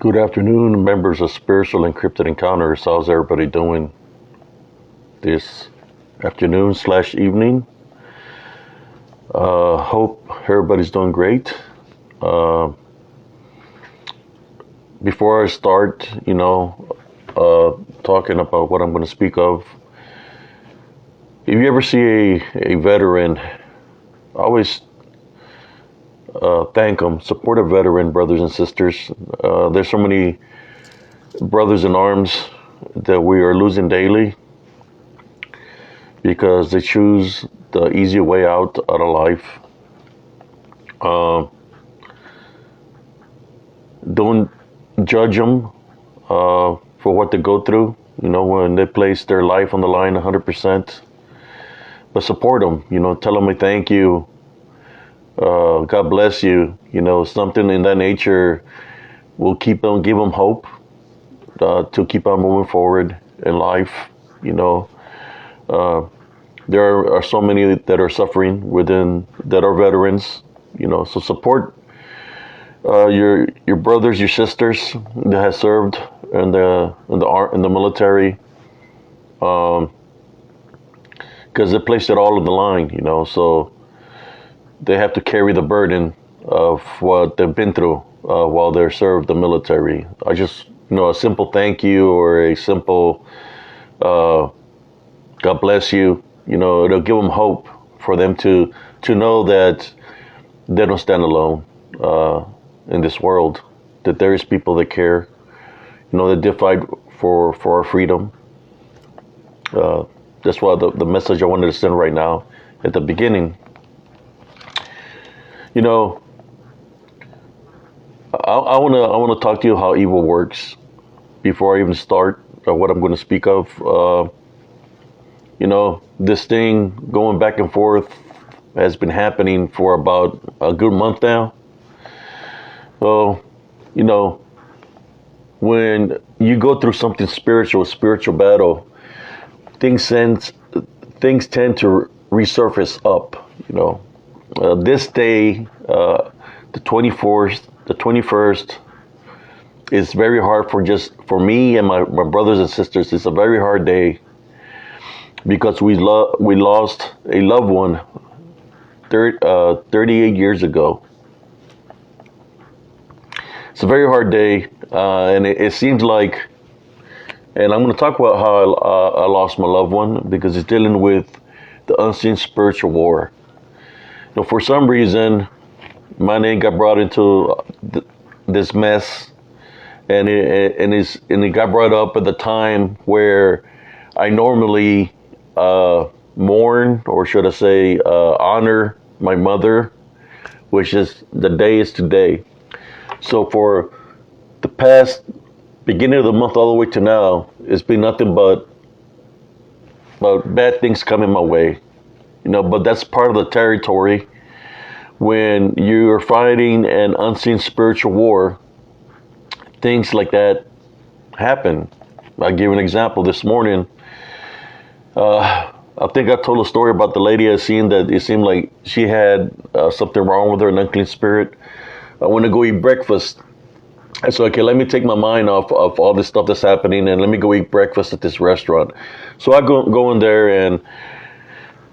Good afternoon, members of Spiritual Encrypted Encounters. How's everybody doing this afternoon/evening? Hope everybody's doing great. Uh, Before I start, talking about what I'm going to speak of, if you ever see a veteran, always thank them. Support a veteran, brothers and sisters. There's so many brothers in arms that we are losing daily because they choose the easy way out of life. Uh, don't judge them for what they go through, when they place their life on the line 100%. But support them, tell them thank you. God bless you. Something in that nature will give them hope to keep on moving forward in life. Uh, there are so many that are suffering that are veterans. So support your brothers, your sisters that have served in the military, because they placed it all on the line. So they have to carry the burden of what they've been through while they're served the military. I just, a simple thank you or a simple God bless you, it'll give them hope for them to know that they don't stand alone in this world, that there is people that care, that did fight for our freedom. That's why the message I wanted to send right now at the beginning. I want to talk to you how evil works before I even start what I'm going to speak of. This thing going back and forth has been happening for about a good month now. So, when you go through something spiritual battle, things tend to resurface up. This day, the 21st, is very hard for me and my brothers and sisters. It's a very hard day because we lost a loved one 38 years ago. It's a very hard day, and it seems like, and I'm going to talk about how I lost my loved one because it's dealing with the unseen spiritual war. For some reason, my name got brought into this mess, and it got brought up at the time where I normally mourn, or should I say, honor my mother, which is the day is today. So for the past beginning of the month all the way to now, it's been nothing but bad things coming my way. But that's part of the territory. When you're fighting an unseen spiritual war, things like that happen. I'll give an example. This morning, I think I told a story about the lady I seen that it seemed like she had something wrong with her, an unclean spirit. I want to go eat breakfast. I said, okay, let me take my mind off of all this stuff that's happening and let me go eat breakfast at this restaurant. So I go in there, and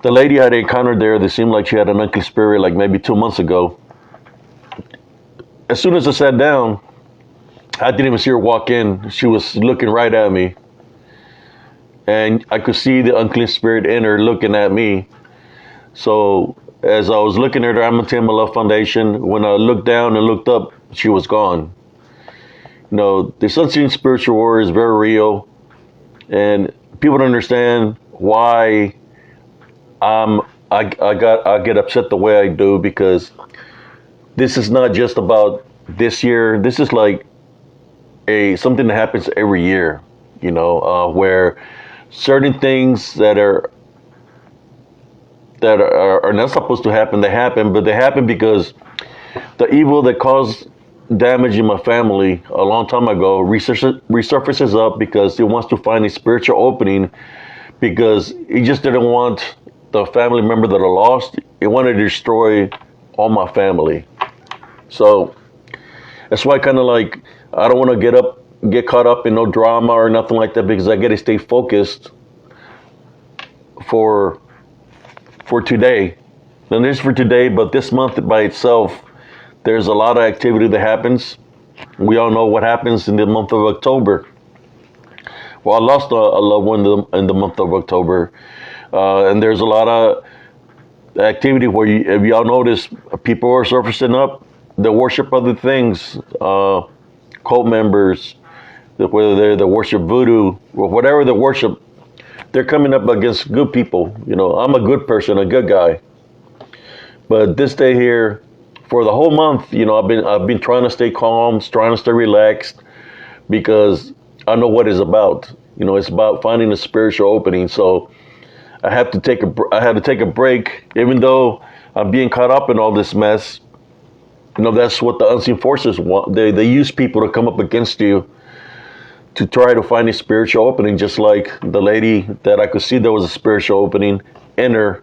the lady I had encountered there, they seemed like she had an unclean spirit like maybe 2 months ago. As soon as I sat down, I didn't even see her walk in. She was looking right at me. And I could see the unclean spirit in her looking at me. So as I was looking at her, I'm going to my Love Foundation. When I looked down and looked up, she was gone. This unseen spiritual war is very real. And people don't understand why I get upset the way I do, because this is not just about this year. This is like something that happens every year, where certain things that are not supposed to happen, they happen, but they happen because the evil that caused damage in my family a long time ago resurfaces up because it wants to find a spiritual opening, because it just didn't want the family member that I lost. It wanted to destroy all my family. So that's why kind of like I don't want to get caught up in no drama or nothing like that because I got to stay focused for today. Not just for today, but this month by itself, there's a lot of activity that happens. We all know what happens in the month of October. Well, I lost a loved one in the month of October, and there's a lot of activity where, if y'all notice, people are surfacing up. They worship other things, cult members, whether they worship voodoo or whatever they worship. They're coming up against good people. You know, I'm a good person, a good guy. But this day here, for the whole month, you know, I've been trying to stay calm, trying to stay relaxed, because I know what it's about. You know, it's about finding a spiritual opening. So I had to take a break, even though I'm being caught up in all this mess. You know, that's what the unseen forces want. They use people to come up against you to try to find a spiritual opening, just like the lady that I could see there was a spiritual opening in her.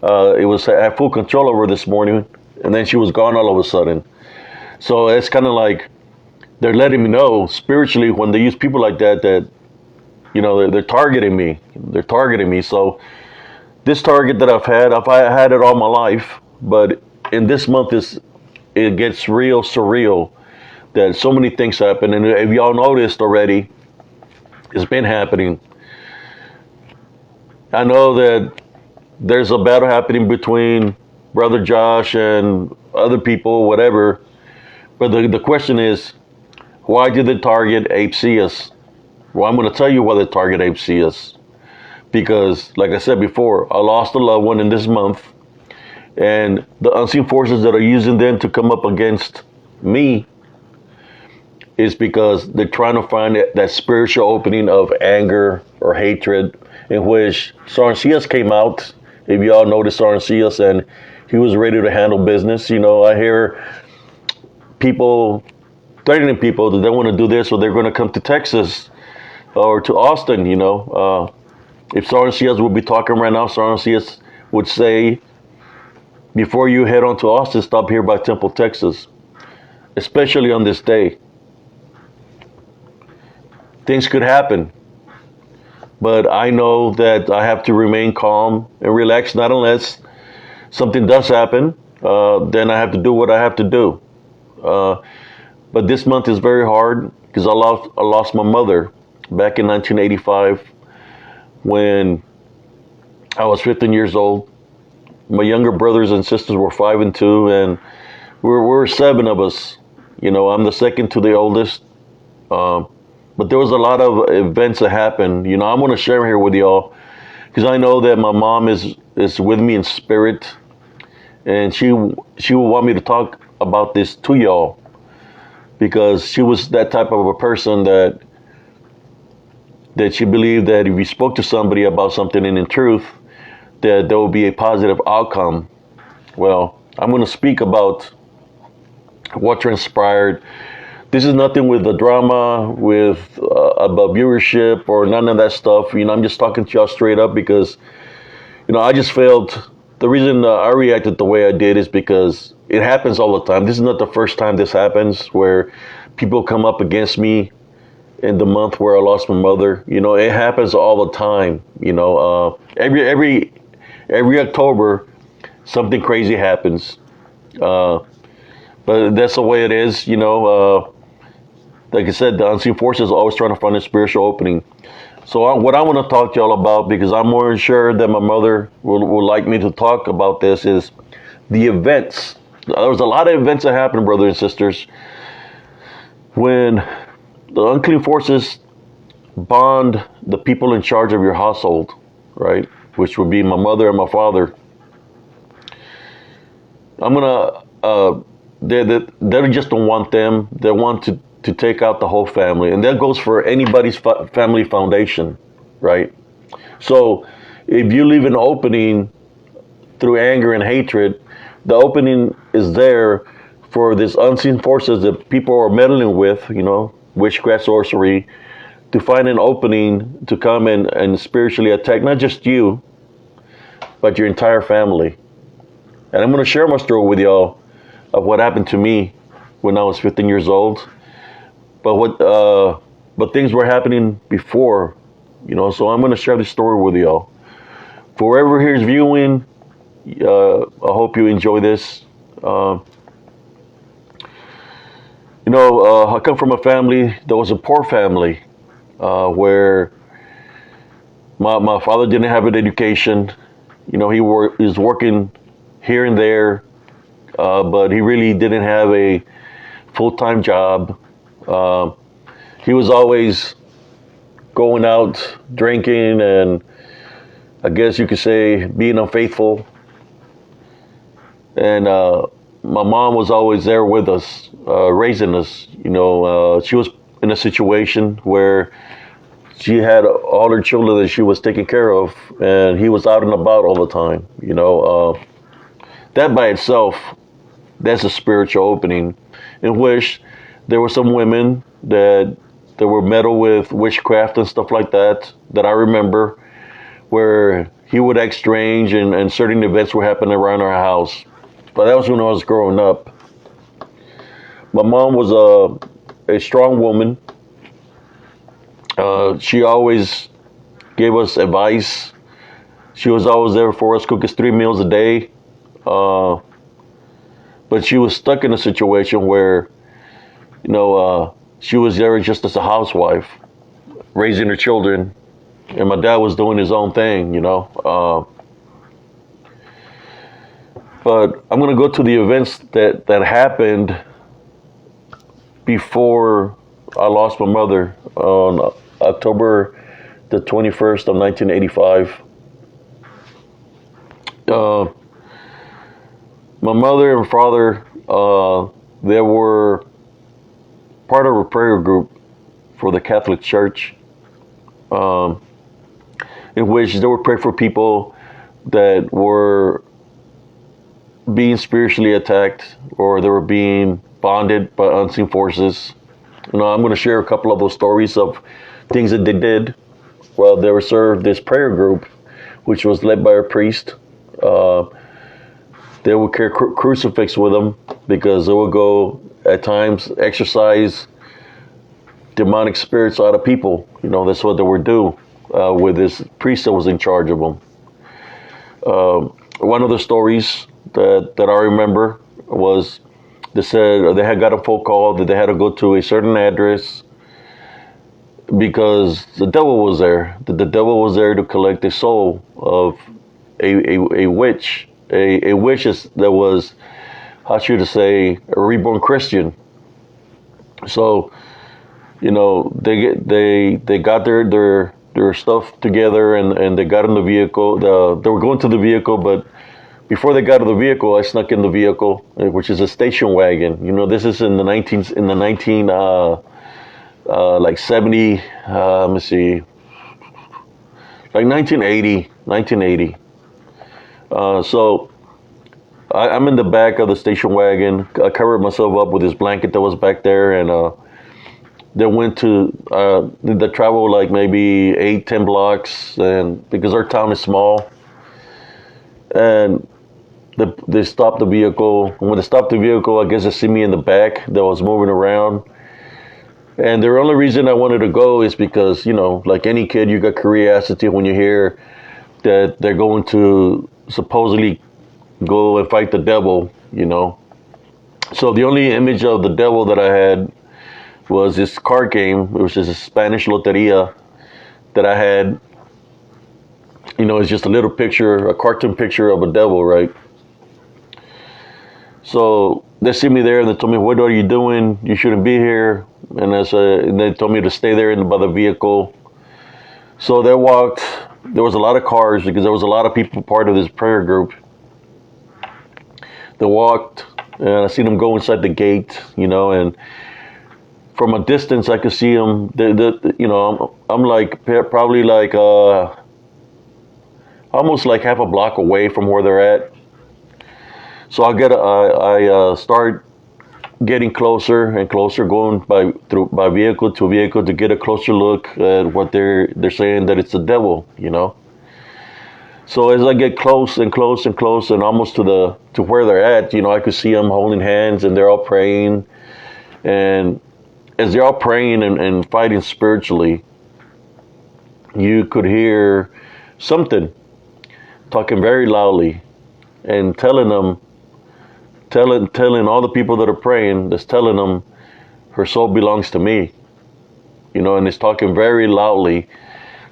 It was I had full control over this morning, and then she was gone all of a sudden. So it's kind of like they're letting me know spiritually when they use people like that, you know, they're targeting me. They're targeting me. So this target that I've had it all my life, but in this month it gets real surreal. That so many things happen, and if y'all noticed already, it's been happening. I know that there's a battle happening between Brother Josh and other people, whatever. But the question is, why did they target Abe Cias? Well, I'm going to tell you why they target Abe Cias. Because, like I said before, I lost a loved one in this month, and the unseen forces that are using them to come up against me is because they're trying to find that spiritual opening of anger or hatred, in which Soren Cias came out. If y'all noticed Soren Cias, and he was ready to handle business. You know, I hear people threatening people that they want to do this, or they're going to come to Texas or to Austin. You know, if Soren Cias would be talking right now, Soren Cias would say, before you head on to Austin, stop here by Temple, Texas, especially on this day. Things could happen, but I know that I have to remain calm and relaxed, not unless something does happen. Then I have to do what I have to do. But this month is very hard because I lost my mother back in 1985 when I was 15 years old. My younger brothers and sisters were 5 and 2, and we were 7 of us. You know, I'm the second to the oldest. But there was a lot of events that happened. You know, I'm going to share here with y'all because I know that my mom is with me in spirit, and she will want me to talk about this to y'all because she was that type of a person that she believed that if you spoke to somebody about something and in truth, that there will be a positive outcome. Well, I'm going to speak about what transpired. This is nothing with the drama, with about viewership or none of that stuff. You know, I'm just talking to y'all straight up because, you know, I just felt the reason I reacted the way I did is because it happens all the time. This is not the first time this happens where people come up against me in the month where I lost my mother. You know, it happens all the time. You know, every October, something crazy happens. But that's the way it is. You know. Like I said, the unseen forces are always trying to find a spiritual opening. So what I want to talk to y'all about, because I'm more sure that my mother will like me to talk about this, is the events. There was a lot of events that happened, brothers and sisters, when the unclean forces bond the people in charge of your household, right? Which would be my mother and my father. I'm gonna. They just don't want them. They want to take out the whole family. And that goes for anybody's family foundation, right? So if you leave an opening through anger and hatred, the opening is there for these unseen forces that people are meddling with, you know, witchcraft, sorcery, to find an opening to come and spiritually attack not just you, but your entire family. And I'm going to share my story with y'all of what happened to me when I was 15 years old. but things were happening before, so I'm going to share this story with y'all. For whoever here's viewing, I hope you enjoy this. I come from a family that was a poor family, where my father didn't have an education. He was working here and there, but he really didn't have a full-time job. He was always going out drinking, and I guess you could say being unfaithful. And my mom was always there with us, raising us. She was in a situation where she had all her children that she was taking care of, and he was out and about all the time. That by itself, that's a spiritual opening, in which there were some women that were meddled with witchcraft and stuff like that I remember, where he would act strange, and certain events were happening around our house. But that was when I was growing up. My mom was a strong woman. She always gave us advice. She was always there for us, cook us 3 meals a day. But she was stuck in a situation where, she was there just as a housewife, raising her children, and my dad was doing his own thing, But I'm going to go to the events that happened before I lost my mother on October the 21st of 1985. My mother and father, they were part of a prayer group for the Catholic Church, in which they would pray for people that were being spiritually attacked, or they were being bonded by unseen forces. I'm going to share a couple of those stories of things that they did while they were served this prayer group, which was led by a priest. They would carry crucifix with them, because they would go at times exorcise demonic spirits out of people. That's what they would do with this priest that was in charge of them. One of the stories that I remember was, they said they had got a phone call that they had to go to a certain address because the devil was there. The devil was there to collect the soul of a witch. A witch that was, how should I say, a reborn Christian. So, they got their stuff together, and they got in the vehicle. They were going to the vehicle, but before they got to the vehicle, I snuck in the vehicle, which is a station wagon. This is in the 19 like 70. Let me see, like 1980. So I'm in the back of the station wagon. I covered myself up with this blanket that was back there, and they went to they traveled like maybe 8-10 blocks, and because our town is small, and they stopped the vehicle. And when they stopped the vehicle, I guess they see me in the back that was moving around. And the only reason I wanted to go is because, like any kid, you got curiosity when you hear that they're going to supposedly go and fight the devil, So the only image of the devil that I had was this card game, which is a Spanish loteria that I had. It's just a little picture, a cartoon picture of a devil, right? So they see me there, and they told me, "What are you doing? You shouldn't be here." And they told me to stay there by the vehicle. So they walked. There was a lot of cars because there was a lot of people part of this prayer group. They walked, and I seen them go inside the gate, and from a distance I could see them. I'm like probably like almost like half a block away from where they're at. So I start getting closer and closer, going by vehicle to vehicle to get a closer look at what they're saying, that it's the devil, So as I get close and close and close and almost to where they're at, I could see them holding hands, and they're all praying. And as they're all praying and fighting spiritually, you could hear something talking very loudly and telling all the people that are praying, that's telling them, her soul belongs to me, and it's talking very loudly.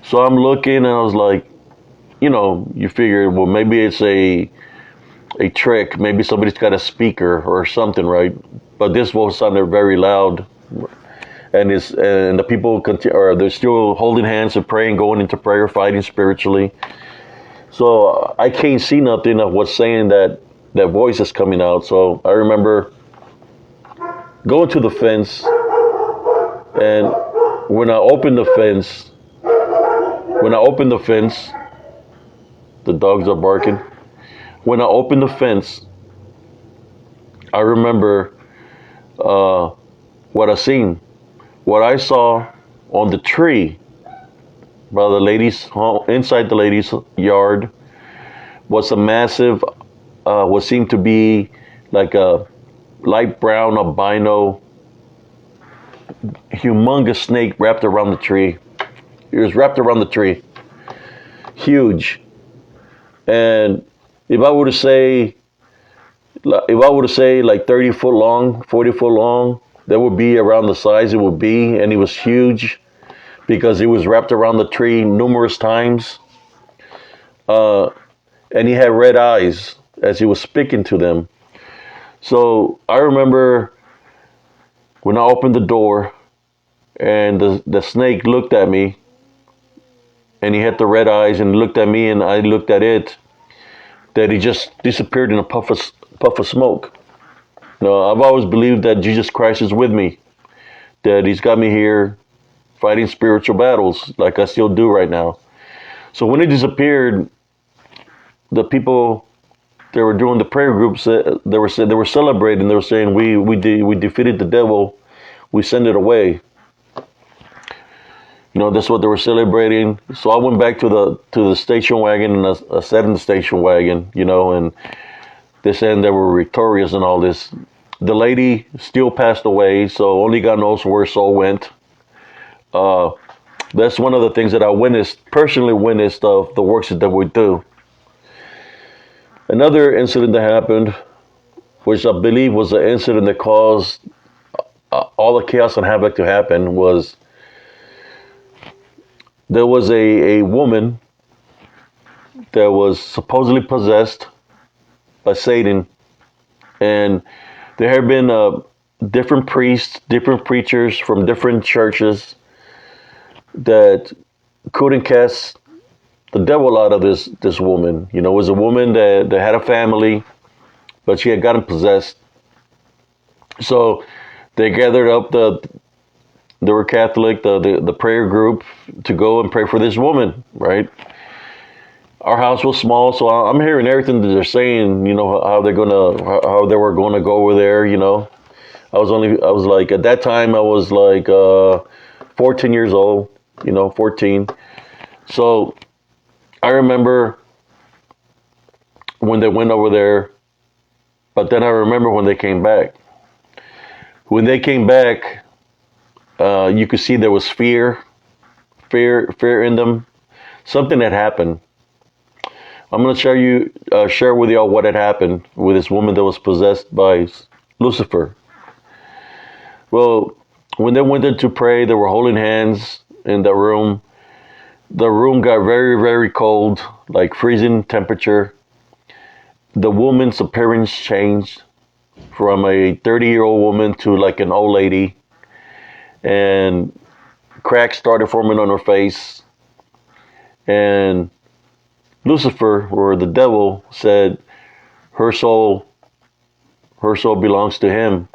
So I'm looking and I was like, you figure, well, maybe it's a trick. Maybe somebody's got a speaker or something, right? But this voice sounded very loud, and the people continue, or they're still holding hands and praying, going into prayer, fighting spiritually. So I can't see nothing of what's saying that voice is coming out. So I remember going to the fence, and when I opened the fence, the dogs are barking. When I opened the fence, I remember what I seen. What I saw on the tree by the lady's home, inside the lady's yard, was a massive, what seemed to be like a light brown albino, humongous snake wrapped around the tree. It was wrapped around the tree, huge. And if I were to say like 30 foot long, 40 foot long, that would be around the size it would be, and it was huge because it was wrapped around the tree numerous times. And he had red eyes as he was speaking to them. So I remember when I opened the door and the snake looked at me, and he had the red eyes and looked at me and I looked at it, that he just disappeared in a puff of smoke. I've always believed that Jesus Christ is with me, that he's got me here fighting spiritual battles like I still do right now. So when it disappeared, the people that were doing the prayer groups, they were celebrating. They were saying, we defeated the devil, we sent it away. That's what they were celebrating. So I went back to the station wagon, and I sat in the station wagon, and they said they were victorious and all this. The lady still passed away, so only God knows where her soul went. That's one of the things that I personally witnessed of the works that we do. Another incident that happened, which I believe was the incident that caused all the chaos and havoc to happen, was there was a woman that was supposedly possessed by Satan, and there had been different priests, different preachers from different churches that couldn't cast the devil out of this woman. It was a woman that had a family, but she had gotten possessed. So they gathered up they were Catholic, the prayer group, to go and pray for this woman, right? Our house was small, so I'm hearing everything that they're saying, how they were gonna go over there, I was like, at that time I was like 14 years old, 14. So I remember when they went over there, but then I remember when they came back. When they came back, you could see there was fear in them. Something had happened. I'm going to share with y'all what had happened with this woman that was possessed by Lucifer. Well, when they went in to pray, they were holding hands in the room. The room got very, very cold, like freezing temperature. The woman's appearance changed from a 30-year-old woman to like an old lady. And cracks started forming on her face. And Lucifer, or the devil, said her soul belongs to him.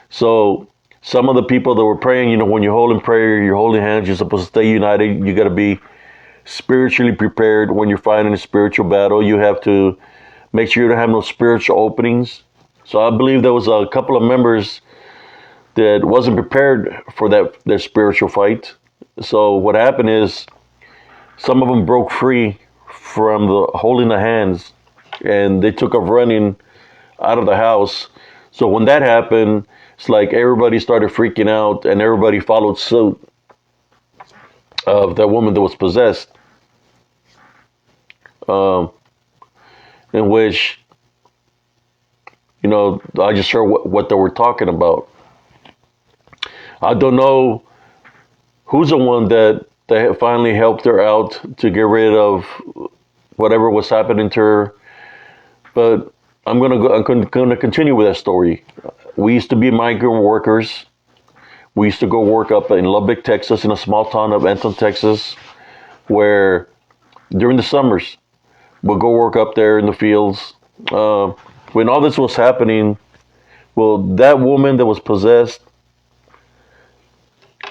So some of the people that were praying, when you're holding prayer, you're holding hands, you're supposed to stay united. You got to be spiritually prepared when you're fighting a spiritual battle. You have to make sure you don't have no spiritual openings. So I believe there was a couple of members that wasn't prepared for their spiritual fight. So what happened is some of them broke free from the holding the hands, and they took off running out of the house. So when that happened, it's like everybody started freaking out and everybody followed suit of that woman that was possessed, um, in which, I just heard what they were talking about. I don't know who's the one that finally helped her out to get rid of whatever was happening to her, but I'm gonna continue with that story. We used to be migrant workers. We used to go work up in Lubbock, Texas, in a small town of Anton, Texas, where during the summers we'll go work up there in the fields. When all this was happening, well, that woman that was possessed,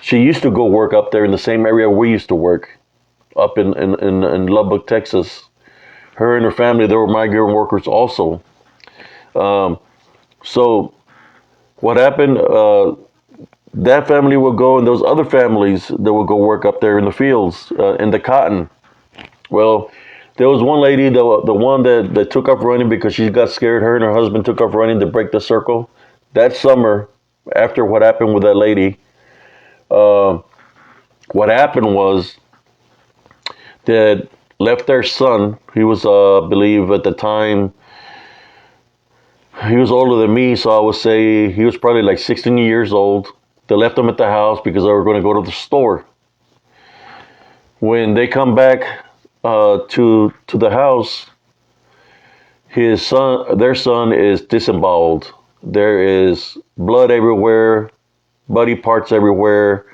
she used to go work up there in the same area we used to work, up in Lubbock, Texas. Her and her family, they were migrant workers also. So what happened? That family would go, and those other families that would go work up there in the fields, in the cotton. Well, there was one lady, the one that took off running because she got scared. Her and her husband took off running to break the circle. That summer, after what happened with that lady, what happened was that left their son. He was, I believe, at the time, he was older than me, so I would say he was probably like 16 years old. They left him at the house because they were going to go to the store. When they come back to the house, their son is disemboweled. There is blood everywhere, body parts everywhere.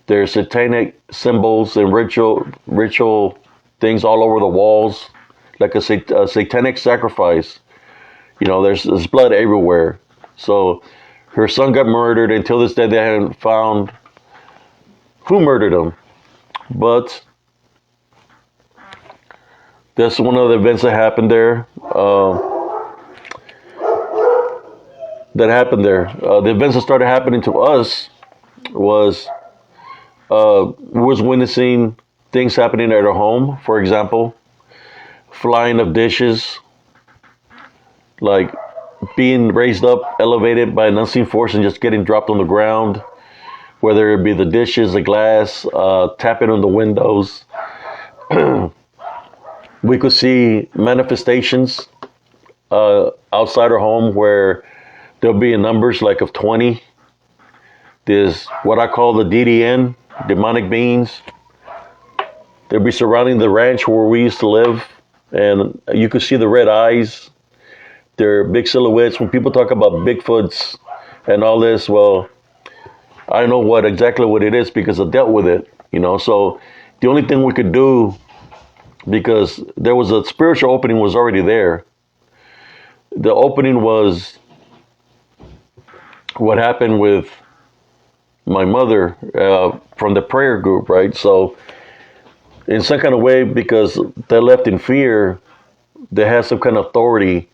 There's satanic symbols and ritual things all over the walls, like a satanic sacrifice. There's blood everywhere. So her son got murdered. Until this day, they haven't found who murdered him. But that's one of the events that happened there. The events that started happening to us was witnessing things happening at our home. For example, flying of dishes, like being raised up, elevated by an unseen force and just getting dropped on the ground, whether it be the dishes, the glass, tapping on the windows. We could see manifestations outside our home where there'll be numbers like of 20. There's what I call the DDN, demonic beings. They'll be surrounding the ranch where we used to live, and you could see the red eyes. They're big silhouettes. When people talk about Bigfoots and all this, well, I know exactly what it is because I dealt with it, So the only thing we could do, because there was a spiritual opening was already there. The opening was what happened with my mother from the prayer group, right? So in some kind of way, because they left in fear, they had some kind of authority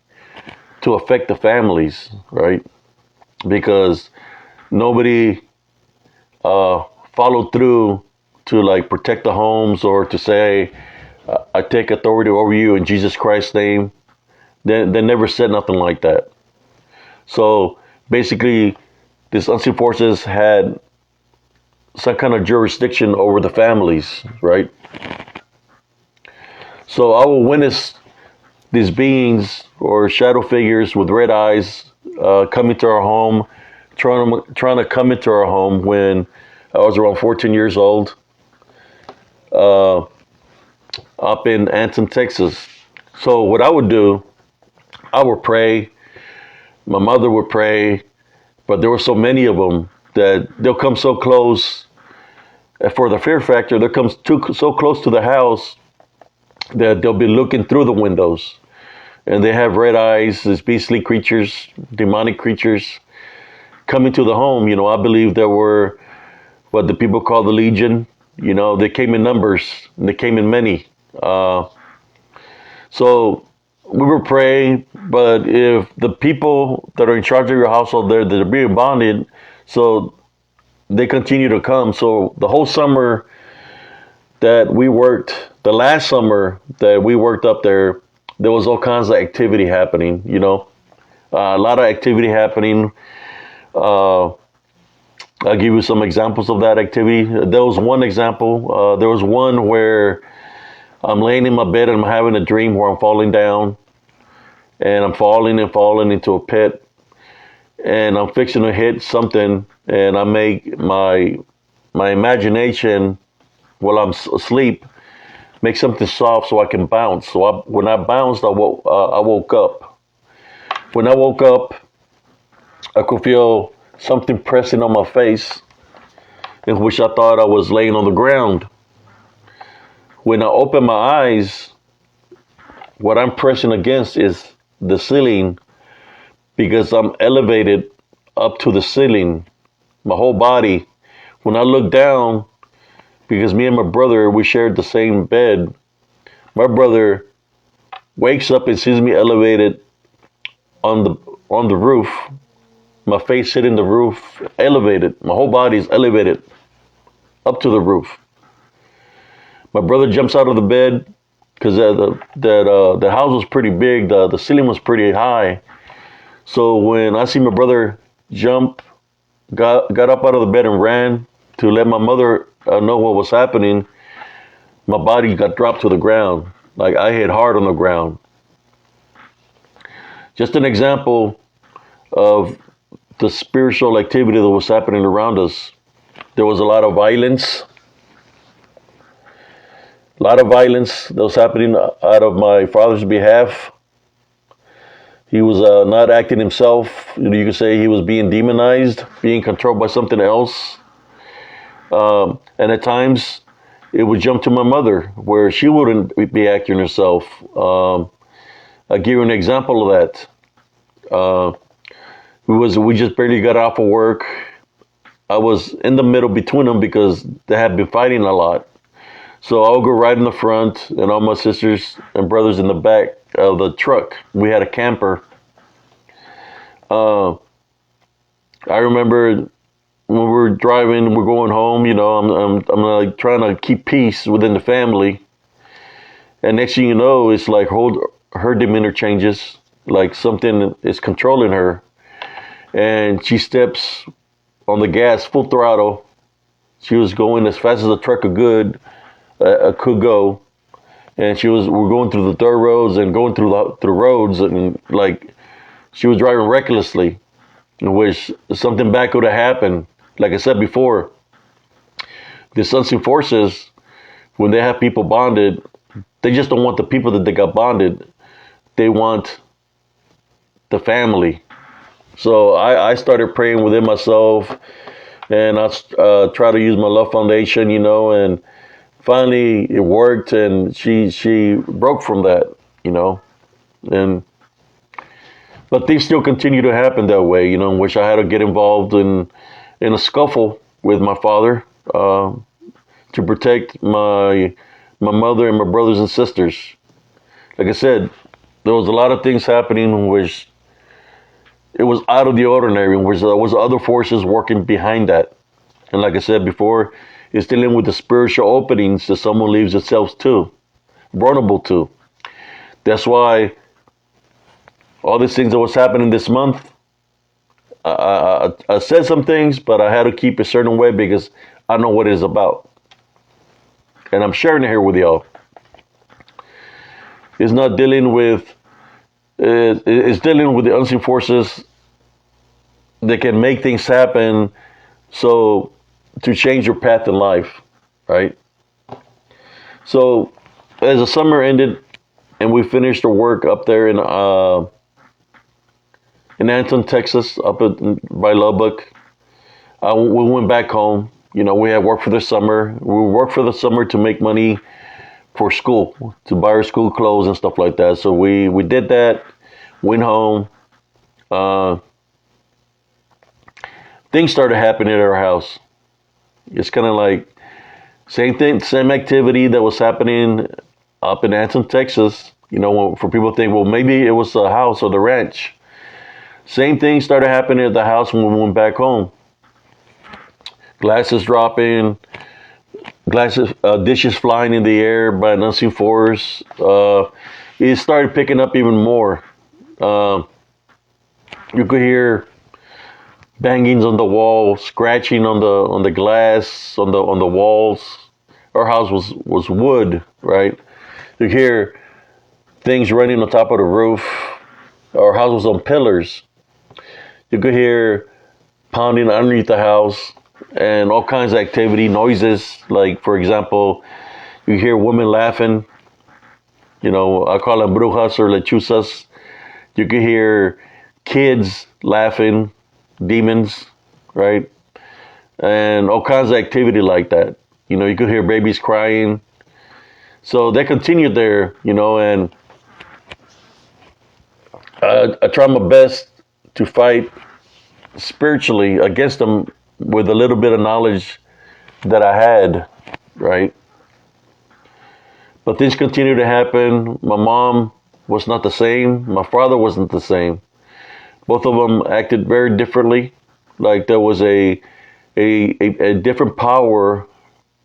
to affect the families, right? Because nobody followed through to like protect the homes or to say, I take authority over you in Jesus Christ's name. They never said nothing like that. So basically, these unseen forces had some kind of jurisdiction over the families, right? So I will witness these beings or shadow figures with red eyes coming to our home, trying to come into our home when I was around 14 years old, up in Anton, Texas. So what I would do, I would pray. My mother would pray, but there were so many of them that they'll come so close. For the fear factor, they'll come so close to the house that they'll be looking through the windows. And they have red eyes, these beastly creatures, demonic creatures coming to the home. I believe there were what the people call the Legion. They came in numbers, and they came in many. So we were praying, but if the people that are in charge of your household, they're being bonded, so they continue to come. So the whole summer that we worked, the last summer that we worked up there, there was all kinds of activity happening, a lot of activity happening. Uh, I'll give you some examples of that activity. There was one example. There was one where I'm laying in my bed and I'm having a dream where I'm falling down, and I'm falling and falling into a pit, and I'm fixing to hit something, and I make my imagination while I'm asleep make something soft so I can bounce. So when I bounced, I woke up. When I woke up, I could feel something pressing on my face, in which I thought I was laying on the ground. When I open my eyes, what I'm pressing against is the ceiling, because I'm elevated up to the ceiling, my whole body. When I look down, because me and my brother, we shared the same bed, my brother wakes up and sees me elevated on the roof, my face hitting the roof, elevated. My whole body is elevated up to the roof. My brother jumps out of the bed because the house was pretty big. The ceiling was pretty high. So when I see my brother jump, got up out of the bed and ran to let my mother know what was happening, my body got dropped to the ground. Like I hit hard on the ground. Just an example of the spiritual activity that was happening around us. There was a lot of violence. A lot of violence that was happening out of my father's behalf. He was not acting himself. You could say he was being demonized, being controlled by something else. And at times, it would jump to my mother, where she wouldn't be acting herself. I'll give you an example of that. We just barely got off of work. I was in the middle between them because they had been fighting a lot. So I'll go right in the front, and all my sisters and brothers in the back of the truck. We had a camper. I remember when we were driving, we're going home. I'm like trying to keep peace within the family, and next thing you know, it's like her demeanor changes, like something is controlling her, and she steps on the gas full throttle. She was going as fast as a truck could go, and we're going through the dirt roads and going through the roads, and like she was driving recklessly, in which something bad could have happened. Like I said before, the unseen forces, when they have people bonded, they just don't want the people that they got bonded. They want the family. So I started praying within myself, and I try to use my love foundation, and finally it worked, and she broke from that, but things still continue to happen that way, in which I had to get involved in a scuffle with my father to protect my mother and my brothers and sisters. Like I said, there was a lot of things happening in which it was out of the ordinary, in which there was other forces working behind that. And like I said before, it's dealing with the spiritual openings that someone leaves itself to, vulnerable to. That's why all these things that was happening this month, I said some things, but I had to keep a certain way because I know what it is about. And I'm sharing it here with y'all. It's not dealing with, it's dealing with the unseen forces that can make things happen so to change your path in life, right? So as the summer ended and we finished our work up there in Anton, Texas, by Lubbock, we went back home. We had work for the summer. We worked for the summer to make money for school, to buy our school clothes and stuff like that. So we did that, went home. Things started happening at our house. It's kind of like same thing, same activity that was happening up in Anton, Texas. For people to think, well, maybe it was the house or the ranch. Same thing started happening at the house when we went back home. Glasses dropping, dishes flying in the air by an unseen force. It started picking up even more. You could hear bangings on the wall, scratching on the glass, on the walls. Our house was wood, right? You hear things running on top of the roof. Our house was on pillars. You could hear pounding underneath the house and all kinds of activity, noises. Like, for example, you hear women laughing. You know, I call them brujas or lechuzas. You could hear kids laughing, demons, right? And all kinds of activity like that. You know, you could hear babies crying. So they continued there, you know, and I tried my best to fight spiritually against them with a little bit of knowledge that I had, right? But things continued to happen. My mom was not the same. My father wasn't the same. Both of them acted very differently. Like there was a different power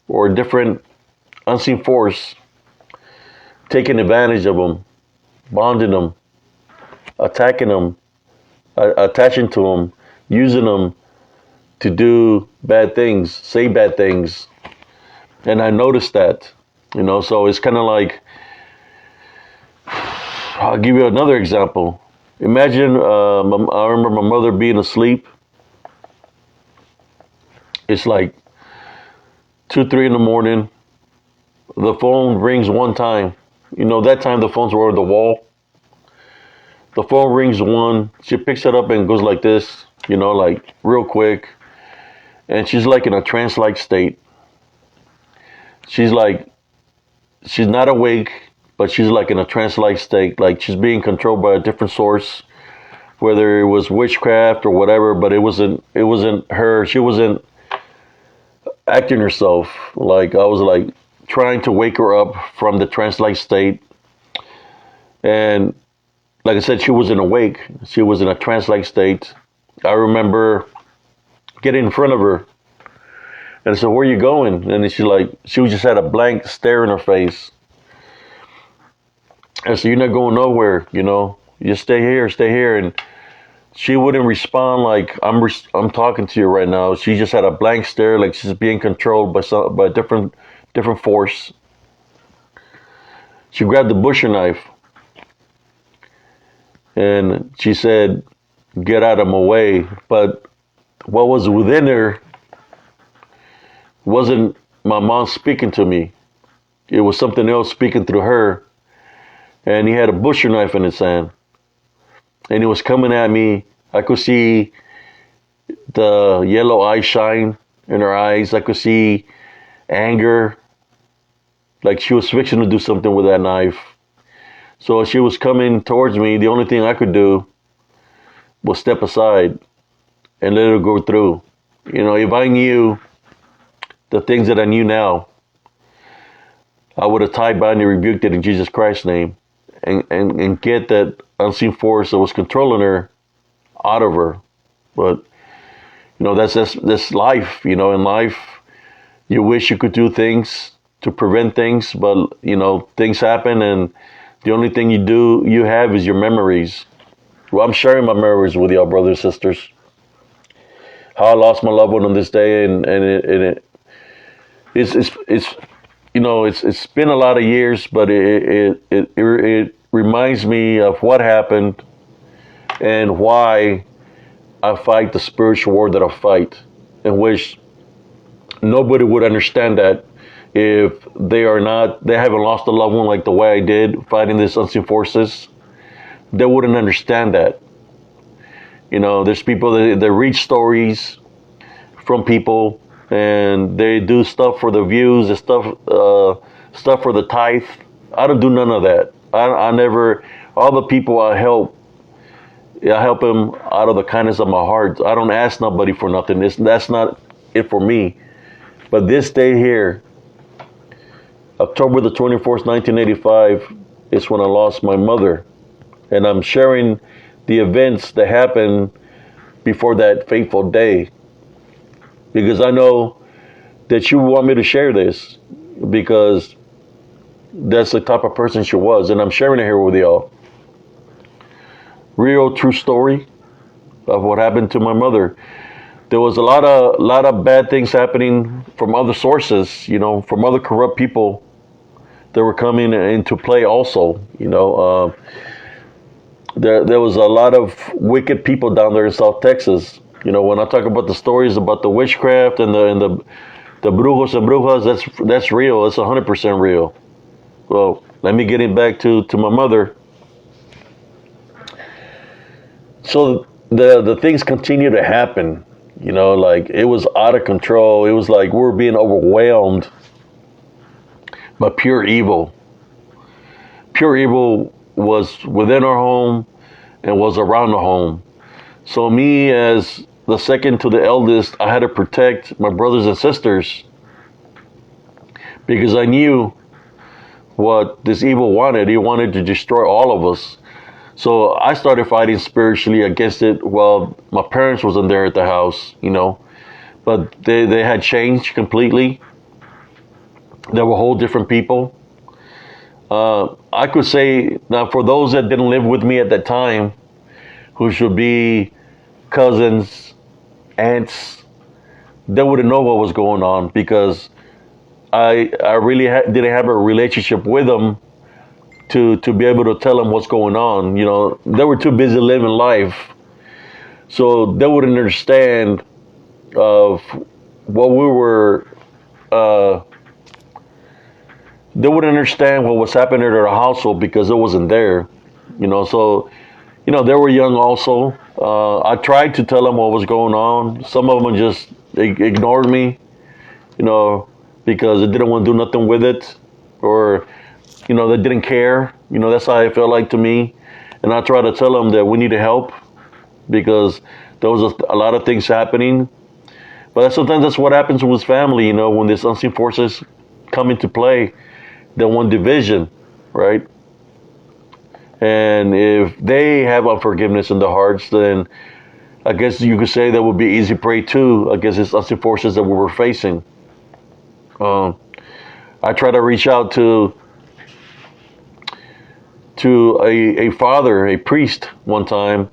or a different unseen force taking advantage of them, bonding them, attacking them, attaching to them, using them to do bad things, say bad things. And I noticed that, you know, so it's kind of like, I'll give you another example. Imagine, I remember my mother being asleep. It's like 2, 3 in the morning. The phone rings one time. You know, that time the phones were on the wall. The phone rings one. She picks it up and goes like this, you know, like real quick. And she's like in a trance-like state. She's not awake, but she's like in a trance-like state. Like she's being controlled by a different source, whether it was witchcraft or whatever, but it wasn't her. She wasn't acting herself. Like I was like trying to wake her up from the trance-like state. And like I said, she wasn't awake. She was in a trance-like state. I remember getting in front of her. And I said, "Where are you going?" And she just had a blank stare in her face. I said, "You're not going nowhere, you know. You stay here, stay here." And she wouldn't respond like I'm talking to you right now. She just had a blank stare, like she's being controlled by a different force. She grabbed the butcher knife and she said, "Get out of my way." But what was within her wasn't my mom speaking to me. It was something else speaking through her. And he had a butcher knife in his hand. And he was coming at me. I could see the yellow eye shine in her eyes. I could see anger. Like she was fixing to do something with that knife. So as she was coming towards me, the only thing I could do was step aside and let her go through. You know, if I knew the things that I knew now, I would have tied, bound, and rebuked it in Jesus Christ's name and get that unseen force that was controlling her out of her. But, you know, that's life. You know, in life, you wish you could do things to prevent things, but, you know, things happen and the only thing you have is your memories. Well, I'm sharing my memories with y'all, brothers and sisters. How I lost my loved one on this day, and it's you know, it's been a lot of years, but it reminds me of what happened and why I fight the spiritual war that I fight, in which nobody would understand that if they haven't lost a loved one like the way I did fighting these unseen forces. They wouldn't understand that. You know, there's people that read stories from people and they do stuff for the views and stuff for the tithe. I don't do none of that. I never, all the people I help them out of the kindness of my heart. I don't ask nobody for nothing. That's not it for me. But this day here, October the 24th, 1985, is when I lost my mother. And I'm sharing the events that happened before that fateful day, because I know that you want me to share this, because that's the type of person she was, and I'm sharing it here with y'all. Real true story of what happened to my mother. There was a lot of bad things happening from other sources, from other corrupt people that were coming into play also. There was a lot of wicked people down there in South Texas. When I talk about the stories about the witchcraft and the brujos and brujas, that's real. It's 100% real. Well, let me get it back to my mother. So the things continue to happen. Like it was out of control. It was like we were being overwhelmed by pure evil. Pure evil was within our home and was around the home. So me, as the second to the eldest, I had to protect my brothers and sisters because I knew what this evil wanted. He wanted to destroy all of us. So I started fighting spiritually against it while my parents wasn't there at the house, but they had changed completely. They were whole different people. I could say now for those that didn't live with me at that time, who should be cousins, aunts, they wouldn't know what was going on because I really didn't have a relationship with them to be able to tell them what's going on. They were too busy living life, so they wouldn't understand of what we were. They wouldn't understand what was happening in their household because it wasn't there. So they were young also. I tried to tell them what was going on. Some of them just ignored me, because they didn't want to do nothing with it, or they didn't care. That's how it felt like to me. And I tried to tell them that we needed help because there was a lot of things happening. But sometimes that's what happens with family, when these unseen forces come into play. They want division, right? And if they have unforgiveness in their hearts, then I guess you could say that would be easy prey too against these unseen forces that we were facing. I try to reach out to a father, a priest one time.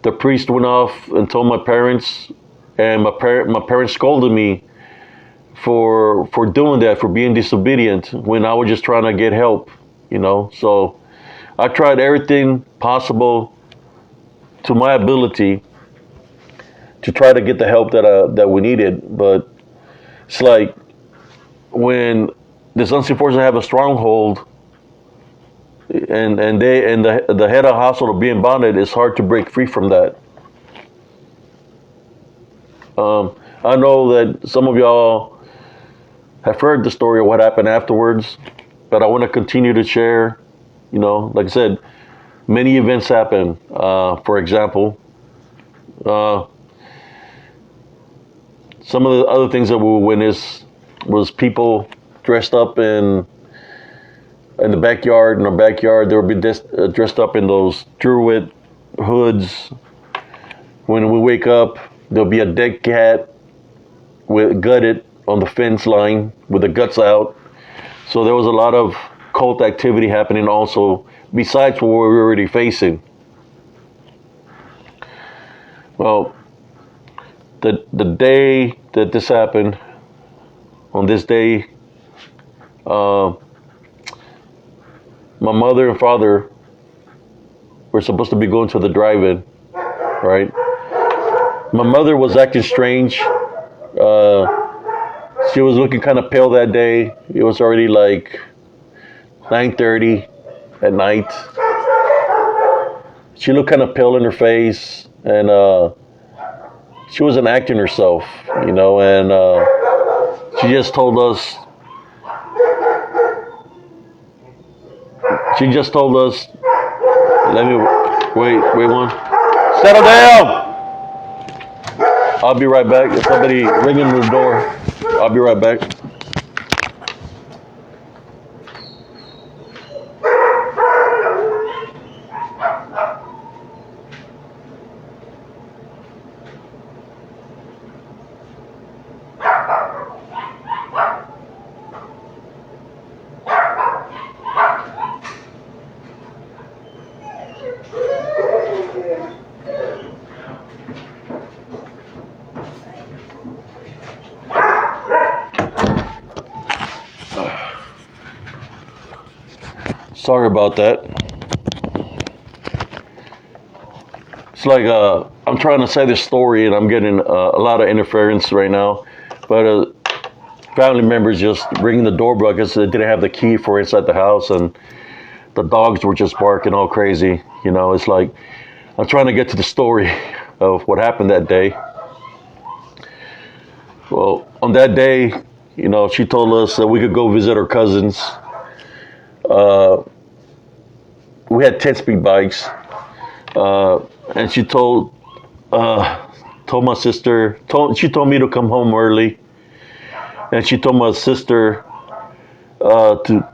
The priest went off and told my parents, and my parents scolded me for doing that, for being disobedient when I was just trying to get help, So I tried everything possible to my ability to try to get the help that we needed, but it's like when this unseen forces have a stronghold and the head of the household are being bonded, it's hard to break free from that. I know that some of y'all have heard the story of what happened afterwards, but I want to continue to share. Like I said, many events happen. For example, some of the other things that we witnessed was people dressed up in the backyard. In our backyard, they would be dressed up in those Druid hoods. When we wake up, there'll be a dead cat with gutted on the fence line with the guts out. So there was a lot of cult activity happening also, besides what we were already facing. Well, the day that this happened, on this day, my mother and father were supposed to be going to the drive-in, right? My mother was acting strange. She was looking kind of pale that day. It was already like 9:30 at night. She looked kind of pale in her face, and she wasn't acting herself, and she just told us. Let me wait one. Settle down. I'll be right back. If somebody ringing the door, I'll be right back. Sorry about that. It's like I'm trying to say this story and I'm getting a lot of interference right now. But family members just ringing the doorbell because they didn't have the key for inside the house, and the dogs were just barking all crazy. You know, it's like I'm trying to get to the story of what happened that day. Well, on that day, you know, she told us that we could go visit her cousins. Uh, we had 10-speed bikes, and she told my sister. She told me to come home early, and she told my sister to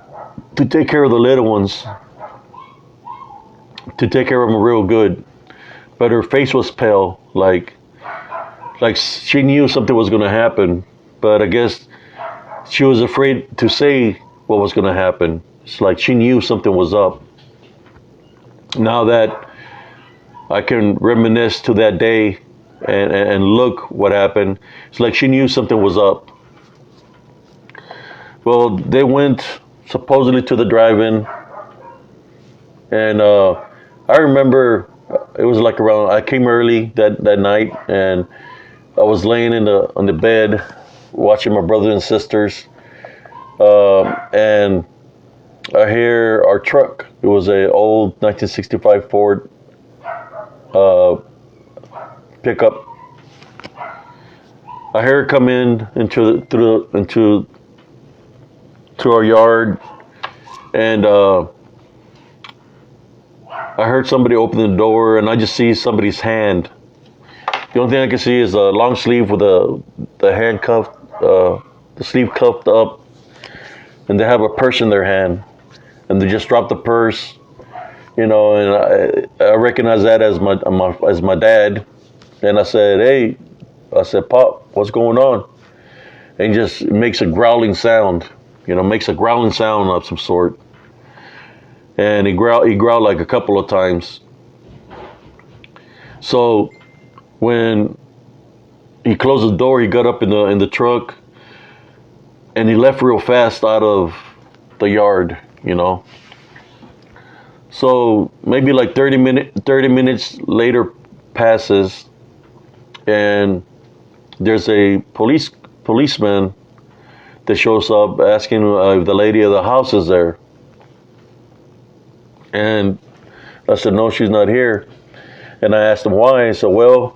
take care of the little ones, to take care of them real good. But her face was pale, like she knew something was going to happen, but I guess she was afraid to say what was going to happen. It's like she knew something was up. Now that I can reminisce to that day and look what happened, it's like she knew something was up. Well, they went supposedly to the drive-in, and I remember it was like around. I came early that night, and I was laying on the bed watching my brothers and sisters, and I hear our truck. It was an old 1965 Ford pickup. I hear it come into our yard, and I heard somebody open the door, and I just see somebody's hand. The only thing I can see is a long sleeve with the hand cuffed, the sleeve cuffed up, and they have a purse in their hand, and they just dropped the purse, you know, and I recognize that as my dad, and I said, "Hey," I said, "Pop, what's going on?" And he just makes a growling sound, you know, makes a growling sound of some sort, and he growled like a couple of times. So when he closed the door, he got up in the truck, and he left real fast out of the yard, you know. So maybe like 30 minutes later passes, and there's a policeman that shows up asking if the lady of the house is there. And I said, "No, she's not here." And I asked him why. He said, "Well,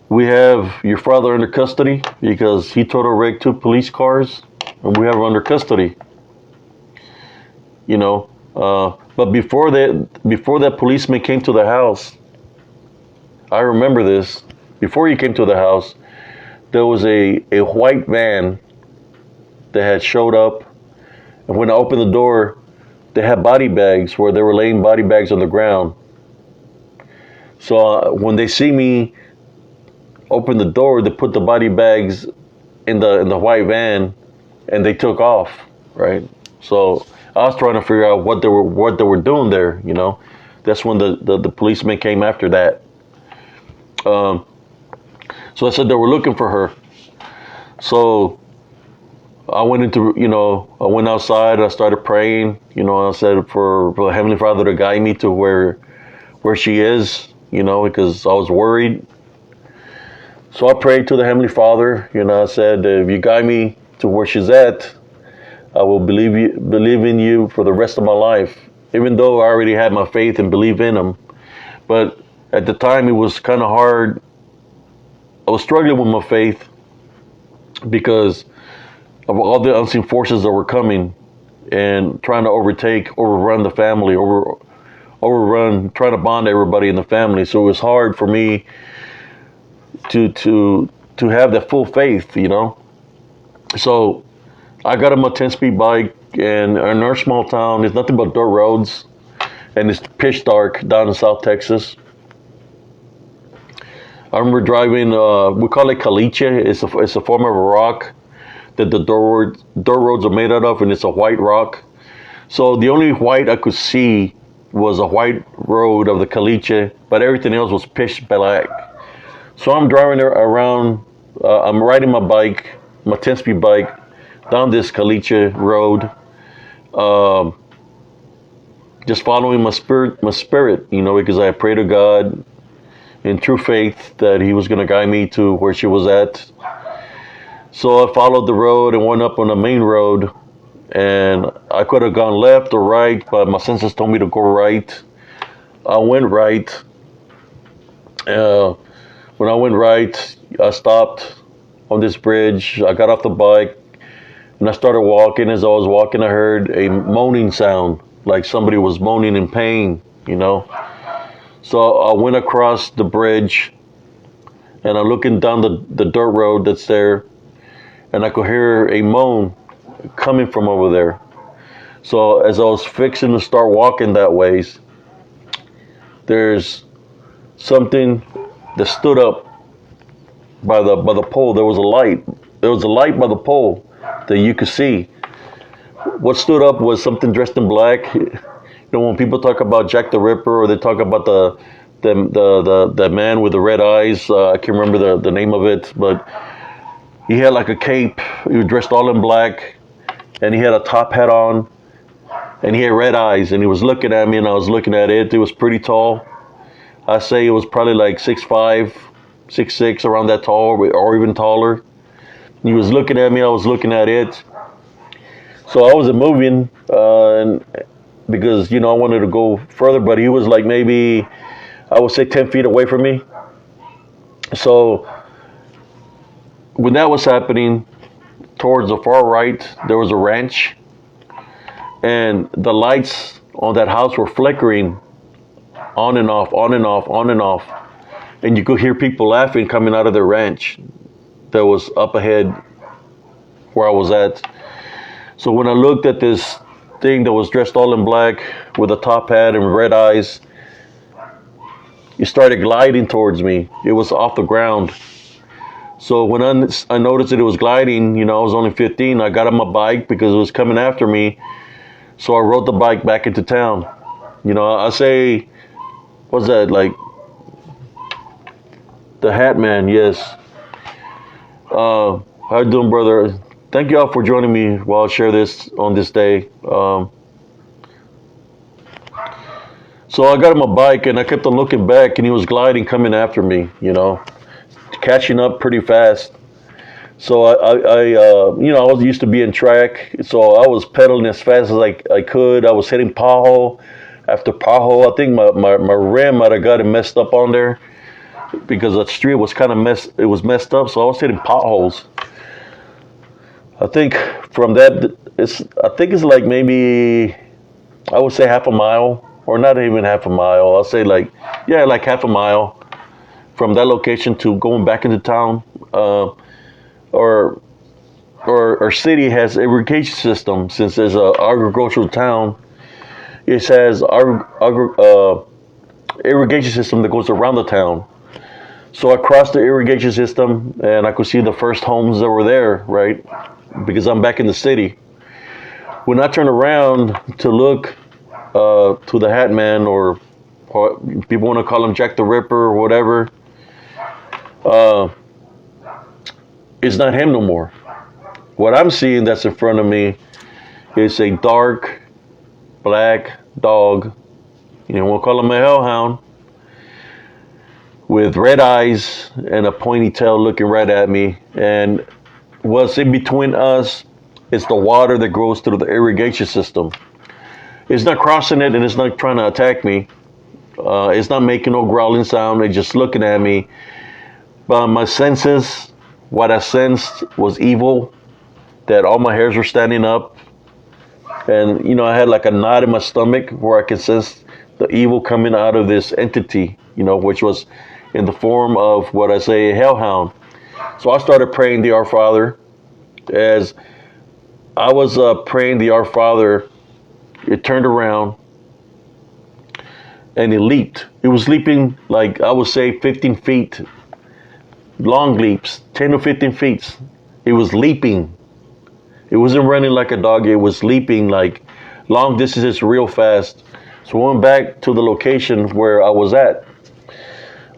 we have your father under custody because he total wrecked 2 police cars, and we have him under custody." You know, but before that policeman came to the house, I remember this. Before he came to the house, there was a white van that had showed up, and when I opened the door, they had body bags where they were laying body bags on the ground. So when they see me open the door, they put the body bags in the white van, and they took off, right? So I was trying to figure out what they were doing there, you know. That's when the policeman came after that. So I said they were looking for her. So I went outside. I started praying. You know, I said for the Heavenly Father to guide me to where she is. You know, because I was worried. So I prayed to the Heavenly Father. You know, I said, if you guide me to where she's at, I will believe in you for the rest of my life. Even though I already had my faith and believe in Him, but at the time it was kind of hard. I was struggling with my faith because of all the unseen forces that were coming and trying to overrun the family, trying to bond everybody in the family. So it was hard for me to have that full faith, you know. So I got on my 10-speed bike, and in our small town, there's nothing but dirt roads, and it's pitch dark down in South Texas. I remember driving, we call it caliche. It's a form of a rock that the dirt roads are made out of, and it's a white rock. So the only white I could see was a white road of the caliche, but everything else was pitch black. So I'm driving around, I'm riding my bike, my 10-speed bike, down this caliche road. just following my spirit, because I prayed to God in true faith that He was going to guide me to where she was at. So I followed the road and went up on the main road, and I could have gone left or right, but my senses told me to go right. I went right. When I went right, I stopped on this bridge. I got off the bike and I started walking. As I was walking, I heard a moaning sound, like somebody was moaning in pain. So I went across the bridge and I'm looking down the dirt road that's there, and I could hear a moan coming from over there. So as I was fixing to start walking that ways, there's something that stood up by the pole. There was a light. There was a light by the pole that you could see. What stood up was something dressed in black. When people talk about Jack the Ripper, or they talk about the man with the red eyes, I can't remember the name of it, but he had like a cape. He was dressed all in black, and he had a top hat on, and he had red eyes, and he was looking at me, and I was looking at it. It was pretty tall. I say it was probably like 6'5", 6'6", around that tall, or even taller. He was looking at me, I was looking at it. So I wasn't moving, and because, I wanted to go further, but he was like maybe, I would say 10 feet away from me. So when that was happening, towards the far right, there was a ranch, and the lights on that house were flickering on and off, on and off, on and off. And you could hear people laughing coming out of their ranch that was up ahead where I was at. So when I looked at this thing that was dressed all in black with a top hat and red eyes, it started gliding towards me. It was off the ground. So when I noticed that it was gliding, I was only 15, I got on my bike because it was coming after me. So I rode the bike back into town. I say, what's that, like, the Hat Man, yes. How you doing, brother? Thank you all for joining me while I share this on this day. So I got on my bike and I kept on looking back, and he was gliding, coming after me, catching up pretty fast. So I was used to being track, so I was pedaling as fast as I could. I was hitting pothole after pothole. I think my rim might have gotten messed up on there because the street was kind of messed up, so I was hitting potholes. I think from that, it's like maybe, I would say half a mile, or not even half a mile. I'll say like half a mile from that location to going back into town. Our city has irrigation system. Since there's a agricultural town, it has irrigation system that goes around the town. So I crossed the irrigation system and I could see the first homes that were there, right? Because I'm back in the city. When I turned around to look to the Hat Man, or people want to call him Jack the Ripper or whatever, it's not him no more. What I'm seeing that's in front of me is a dark black dog, we'll call him a hellhound, with red eyes and a pointy tail looking right at me. And what's in between us is the water that goes through the irrigation system. It's not crossing it and it's not trying to attack me. It's not making no growling sound. It's just looking at me. But my senses, what I sensed was evil, that all my hairs were standing up. And, I had like a knot in my stomach where I could sense the evil coming out of this entity, which was in the form of what I say, a hellhound. So I started praying the Our Father. As I was praying the Our Father, it turned around and it leaped. It was leaping like, I would say 15 feet, long leaps, 10 to 15 feet. It was leaping. It wasn't running like a dog. It was leaping like long distances real fast. So I went back to the location where I was at.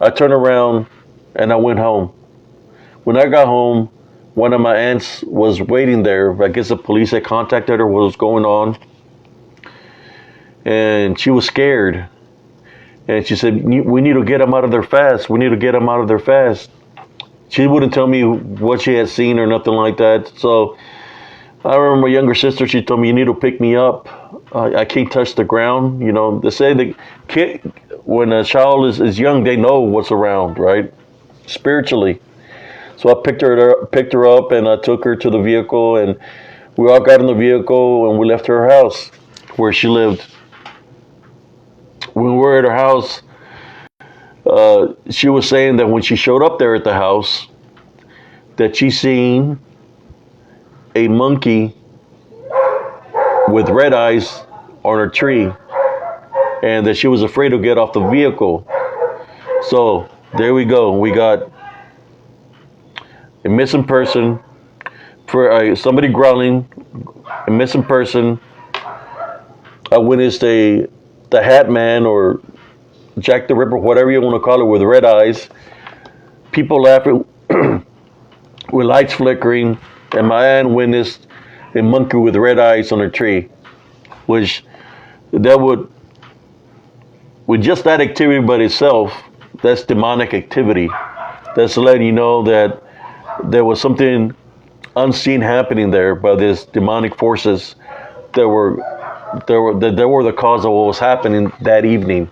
I turned around and I went home. When I got home, one of my aunts was waiting there. I guess the police had contacted her what was going on. and she was scared. And she said, "We need to get them out of their fast. We need to get them out of their fast." She wouldn't tell me what she had seen or nothing like that. So I remember my younger sister, she told me, "You need to pick me up. I can't touch the ground." You know, they say the kid, when a child is young, they know what's around, right? Spiritually. So I picked her up, and I took her to the vehicle, and we all got in the vehicle, and we left her house where she lived. When we were at her house, she was saying that when she showed up there at the house, that she seen a monkey with red eyes on her tree, and that she was afraid to get off the vehicle. So there we go. We got a missing person, for somebody growling, a missing person. I witnessed the Hat Man or Jack the Ripper, whatever you want to call it, with red eyes. People laughing with lights flickering, and my aunt witnessed a monkey with red eyes on a tree, which that would, with just that activity by itself, that's demonic activity. That's letting you know that there was something unseen happening there by these demonic forces that were the cause of what was happening that evening.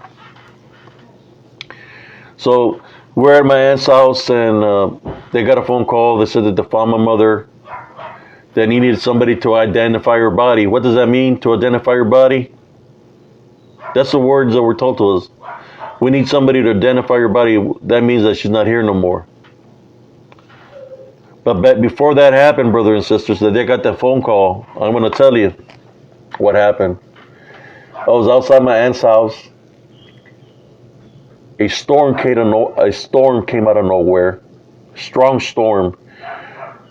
So we're at my aunt's house, and they got a phone call. They said that they found my mother. They needed somebody to identify her body. What does that mean, to identify her body? That's the words that were told to us. We need somebody to identify her body. That means that she's not here no more. But before that happened, brothers and sisters, that they got that phone call, I'm going to tell you what happened. I was outside my aunt's house. A storm came out of nowhere. Strong storm.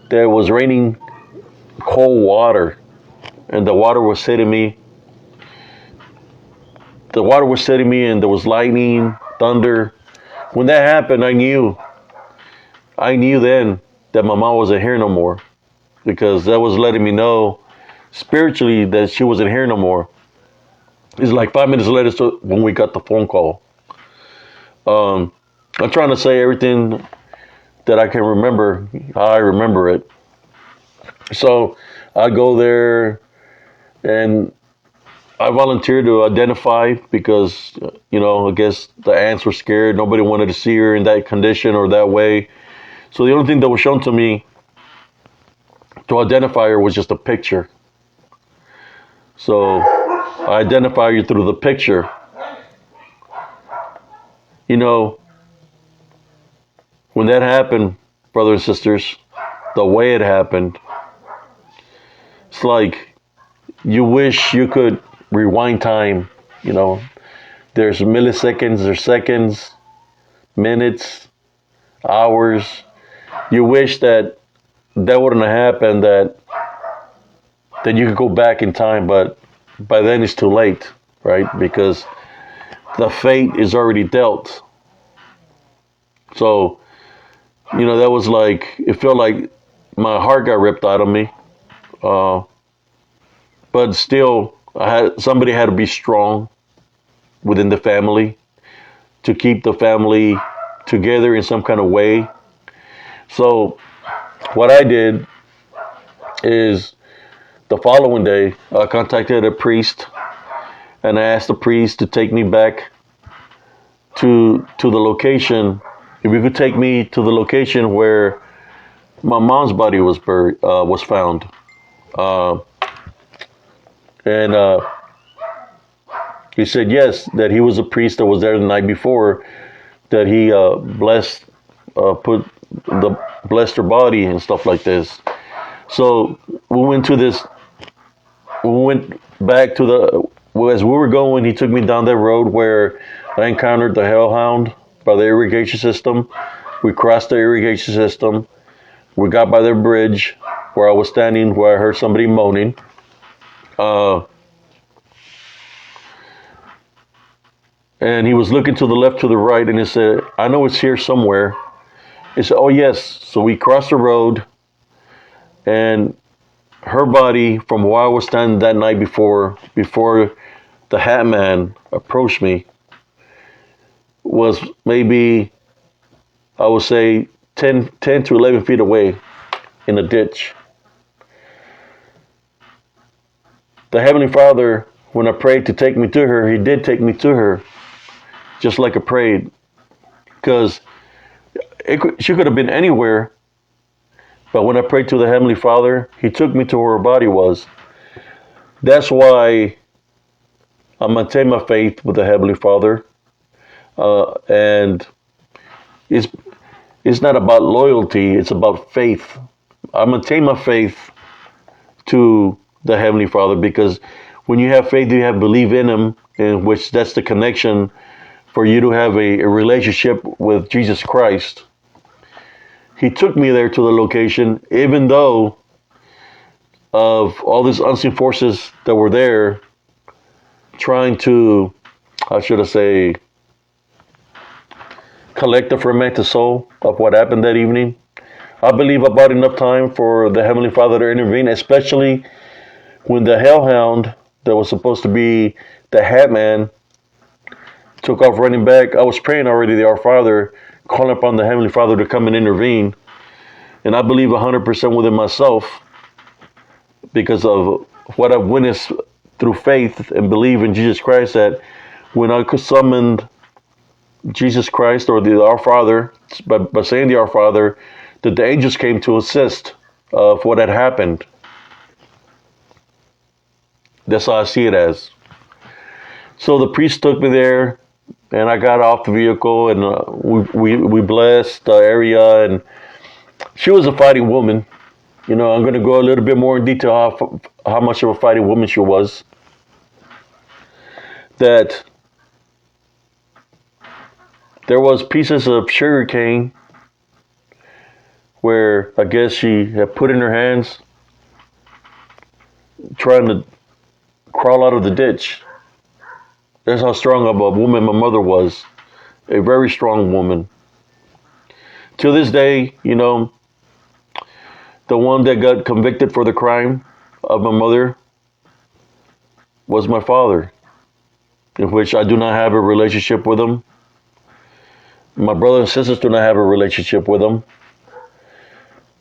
There was raining cold water, and the water was hitting me. The water was hitting me, and there was lightning, thunder. When that happened, I knew then that my mom wasn't here no more, because that was letting me know spiritually that she wasn't here no more. It's like 5 minutes later when we got the phone call. I'm trying to say everything that I can remember, how I remember it. So I go there, and I volunteered to identify because, I guess the aunts were scared. Nobody wanted to see her in that condition or that way. So the only thing that was shown to me to identify her was just a picture. So I identify you through the picture. When that happened, brothers and sisters, the way it happened, it's like you wish you could rewind time. There's milliseconds, there's seconds, minutes, hours. You wish that wouldn't have happened, that you could go back in time, but by then it's too late, right? Because the fate is already dealt. So, that was like, it felt like my heart got ripped out of me. But still, somebody had to be strong within the family to keep the family together in some kind of way. So what I did is, the following day, I contacted a priest, and I asked the priest to take me back to the location. If you could take me to the location where my mom's body was buried, was found. And he said yes, that he was a priest that was there the night before, that he blessed her body and stuff like this. So we went back to as we were going, he took me down that road where I encountered the hellhound by the irrigation system. We crossed the irrigation system. We got by the bridge where I was standing, where I heard somebody moaning. And he was looking to the left, to the right, and he said, "I know it's here somewhere." He said, "Oh yes." So we crossed the road, and her body, from where I was standing that night before the Hat Man approached me was maybe, I would say, 10 to 11 feet away in a ditch. The Heavenly Father, when I prayed to take me to her, He did take me to her, just like I prayed. Because she could have been anywhere, but when I prayed to the Heavenly Father, He took me to where her body was. That's why I maintain my faith with the Heavenly Father. And it's not about loyalty, it's about faith. I maintain my faith to the Heavenly Father because when you have faith, you have belief in Him, in which that's the connection for you to have a relationship with Jesus Christ. He took me there to the location, even though of all these unseen forces that were there trying to, how should I say, collect the fermented soul of what happened that evening. I believe about enough time for the Heavenly Father to intervene, especially when the hellhound that was supposed to be the Hat Man took off running back. I was praying already the Our Father, calling upon the Heavenly Father to come and intervene. And I believe 100% within myself because of what I've witnessed through faith and believe in Jesus Christ, that when I summoned Jesus Christ or the Our Father, by saying the Our Father, that the angels came to assist of what had happened. That's how I see it as. So the priest took me there, and I got off the vehicle, and we blessed the area, and she was a fighting woman. You know, I'm going to go a little bit more in detail how much of a fighting woman she was. That there was pieces of sugar cane where I guess she had put in her hands trying to crawl out of the ditch. That's how strong of a woman my mother was. A very strong woman. To this day, you know, the one that got convicted for the crime of my mother was my father, in which I do not have a relationship with him. My brothers and sisters do not have a relationship with him.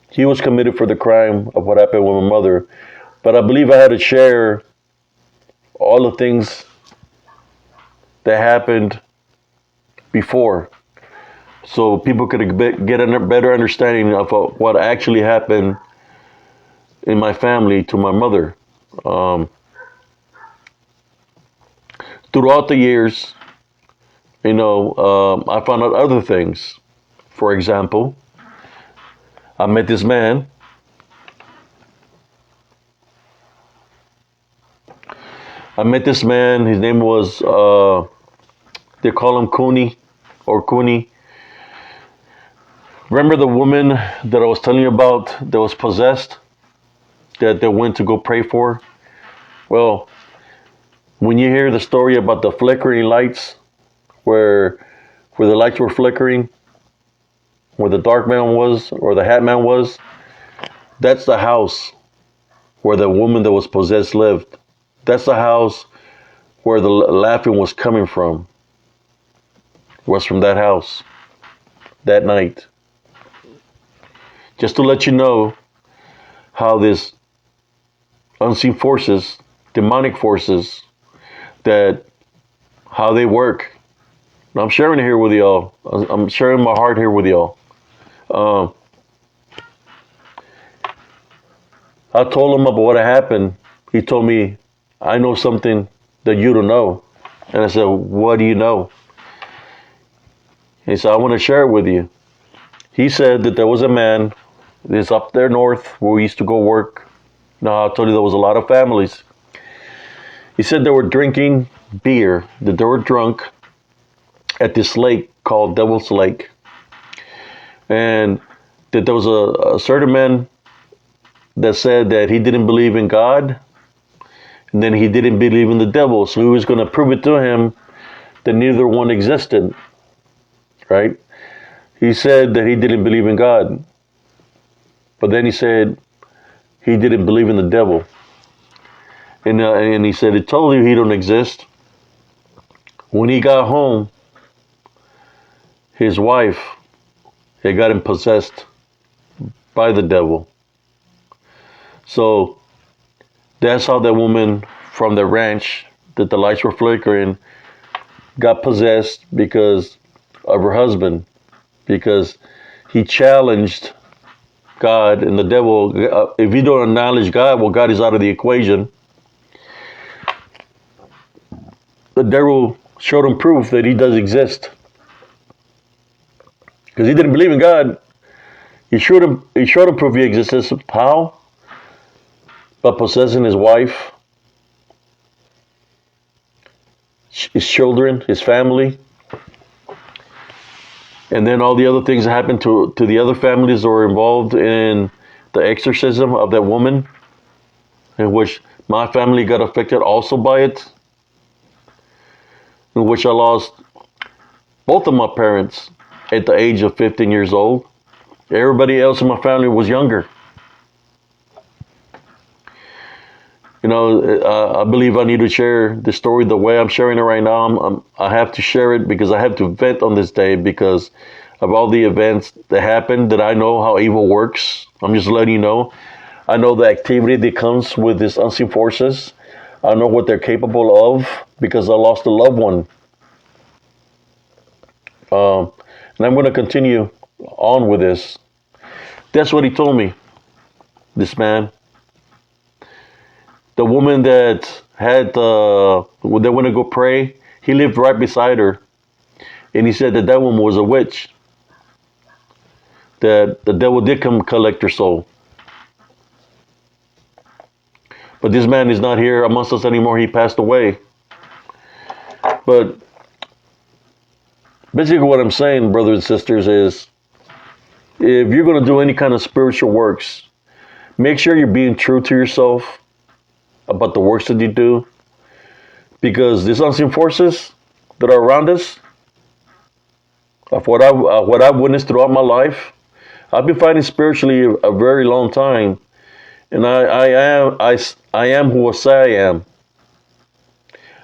He was committed for the crime of what happened with my mother. But I believe I had to share all the things that happened before, so people could get a better understanding of what actually happened in my family to my mother. Throughout the years, you know, I found out other things. For example, I met this man. His name was, they call him Cooney or Cooney. Remember the woman that I was telling you about that was possessed, that they went to go pray for? Well, when you hear the story about the flickering lights, where the lights were flickering, where the dark man was, or the Hat Man was, that's the house where the woman that was possessed lived. That's the house where the laughing was coming from. It was from that house, that night. Just to let you know how this unseen forces, demonic forces, that how they work. And I'm sharing it here with y'all. I'm sharing my heart here with y'all. I told him about what happened. He told me, I know something that you don't know. And I said, what do you know? He said, I want to share it with you. He said that there was a man that's up there north where we used to go work. Now, I told you there was a lot of families. He said they were drinking beer, that they were drunk at this lake called Devil's Lake. And that there was a certain man that said that he didn't believe in God, and then he didn't believe in the devil. So he was going to prove it to him that neither one existed, right? He said that he didn't believe in God, but then he said he didn't believe in the devil. And he said, he told you he don't exist. When he got home, his wife had gotten possessed by the devil. So that's how that woman from the ranch that the lights were flickering got possessed because of her husband, because he challenged God, and the devil, if you don't acknowledge God, well, God is out of the equation. The devil showed him proof that he does exist. Because he didn't believe in God. He showed him proof he exists. How? By possessing his wife, his children, his family, and then all the other things that happened to the other families that were involved in the exorcism of that woman, in which my family got affected also by it, in which I lost both of my parents at the age of 15 years old. Everybody else in my family was younger. You know, I believe I need to share the story the way I'm sharing it right now. I have to share it because I have to vent on this day because of all the events that happened, that I know how evil works. I'm just letting you know. I know the activity that comes with these unseen forces. I know what they're capable of because I lost a loved one. And I'm going to continue on with this. That's what he told me, this man. The woman that had that went to go pray, he lived right beside her. And he said that woman was a witch. That the devil did come collect her soul. But this man is not here amongst us anymore. He passed away. But basically what I'm saying, brothers and sisters, is if you're going to do any kind of spiritual works, make sure you're being true to yourself about the works that you do. Because these unseen forces that are around us, of what I've witnessed throughout my life, I've been fighting spiritually a very long time. And I am who I say I am.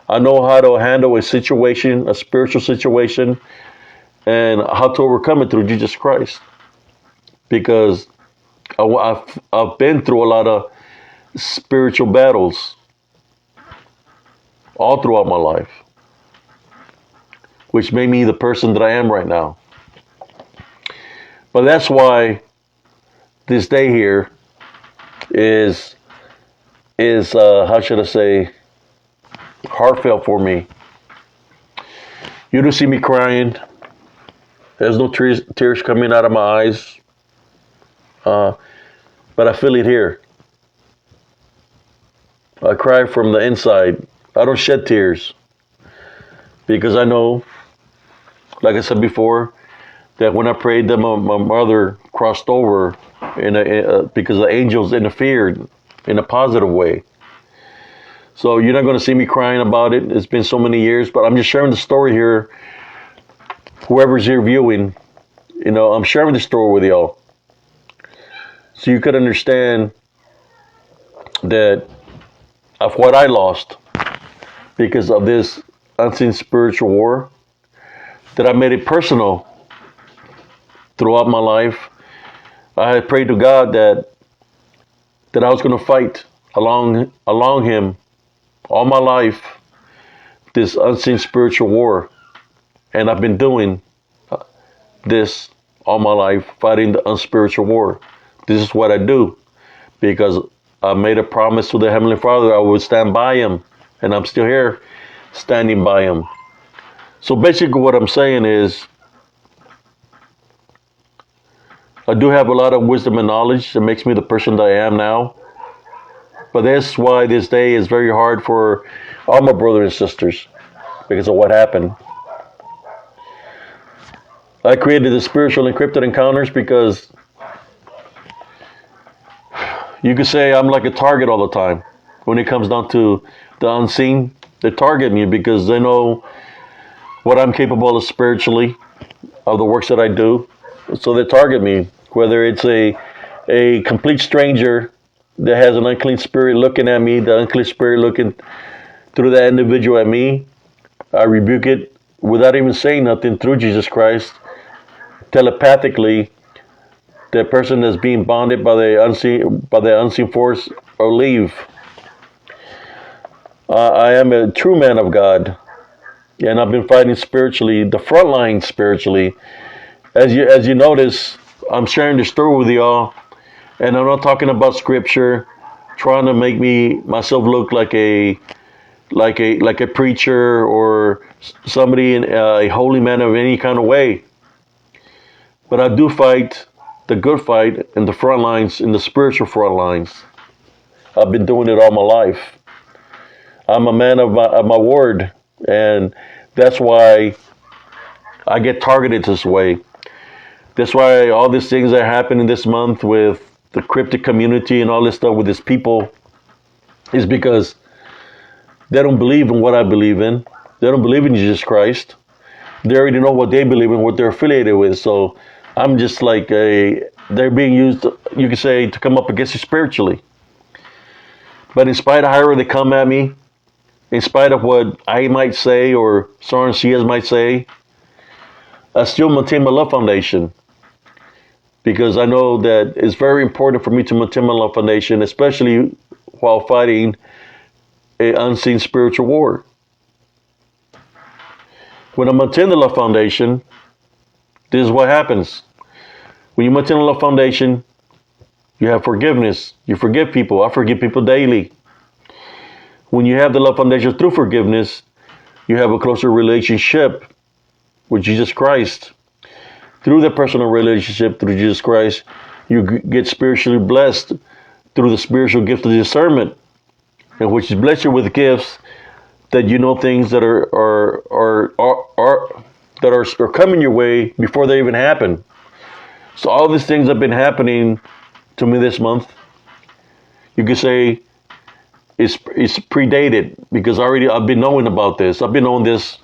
I know how to handle a situation, a spiritual situation, and how to overcome it through Jesus Christ. Because I've been through a lot of spiritual battles all throughout my life, which made me the person that I am right now. But that's why this day here is how should I say, heartfelt for me. You don't see me crying. There's no tears coming out of my eyes. But I feel it here. I cry from the inside. I don't shed tears because I know, like I said before, that when I prayed, that my mother crossed over because the angels interfered in a positive way. So you're not going to see me crying about it. It's been so many years, but I'm just sharing the story here. Whoever's here viewing, you know, I'm sharing the story with y'all, so you could understand that of what I lost because of this unseen spiritual war, that I made it personal throughout my life. I had prayed to God that I was going to fight along Him all my life, this unseen spiritual war. And I've been doing this all my life, fighting the unspiritual war. This is what I do because I made a promise to the Heavenly Father I would stand by Him, and I'm still here standing by Him. So basically what I'm saying is, I do have a lot of wisdom and knowledge that makes me the person that I am now. But that's why this day is very hard for all my brothers and sisters, because of what happened. I created the spiritual encrypted encounters because you could say I'm like a target all the time. When it comes down to the unseen, they target me because they know what I'm capable of spiritually, of the works that I do. So they target me, whether it's a complete stranger that has an unclean spirit looking at me, the unclean spirit looking through that individual at me, I rebuke it without even saying nothing through Jesus Christ. Telepathically, the person that's being bonded by the unseen force or leave. I am a true man of God, and I've been fighting spiritually, the front line spiritually. As you notice, I'm sharing the story with y'all, and I'm not talking about scripture, trying to make myself look like a preacher or somebody in a holy man of any kind of way. But I do fight the good fight in the front lines, in the spiritual front lines. I've been doing it all my life. I'm a man of my word, and that's why I get targeted this way. That's why all these things that are happening this month with the cryptic community and all this stuff with these people is because they don't believe in what I believe in. They don't believe in Jesus Christ. They already know what they believe in, what they're affiliated with. So I'm just like they're being used, you could say, to come up against you spiritually. But in spite of however they come at me, in spite of what I might say or Soren Cias might say, I still maintain my love foundation. Because I know that it's very important for me to maintain my love foundation, especially while fighting an unseen spiritual war. When I maintain the love foundation, this is what happens. When you maintain the love foundation, you have forgiveness. You forgive people. I forgive people daily. When you have the love foundation through forgiveness, you have a closer relationship with Jesus Christ. Through the personal relationship through Jesus Christ, you get spiritually blessed through the spiritual gift of discernment, and which is blessed you with gifts that you know things that are coming your way before they even happen. So all these things have been happening to me this month. You could say it's predated because I've been knowing about this. I've been knowing this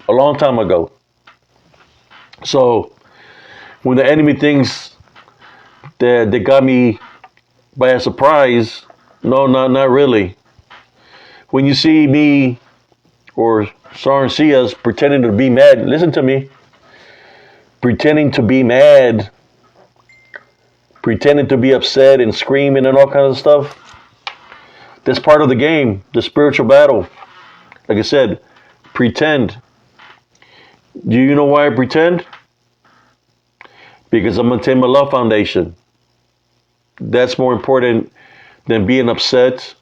a long time ago. So when the enemy thinks that they got me by a surprise, no, not really. When you see me or Soren Cias pretending to be mad, listen to me. Pretending to be mad, pretending to be upset and screaming and all kinds of stuff. That's part of the game, the spiritual battle. Like I said, pretend. Do you know why I pretend? Because I'm maintaining my love foundation. That's more important than being upset,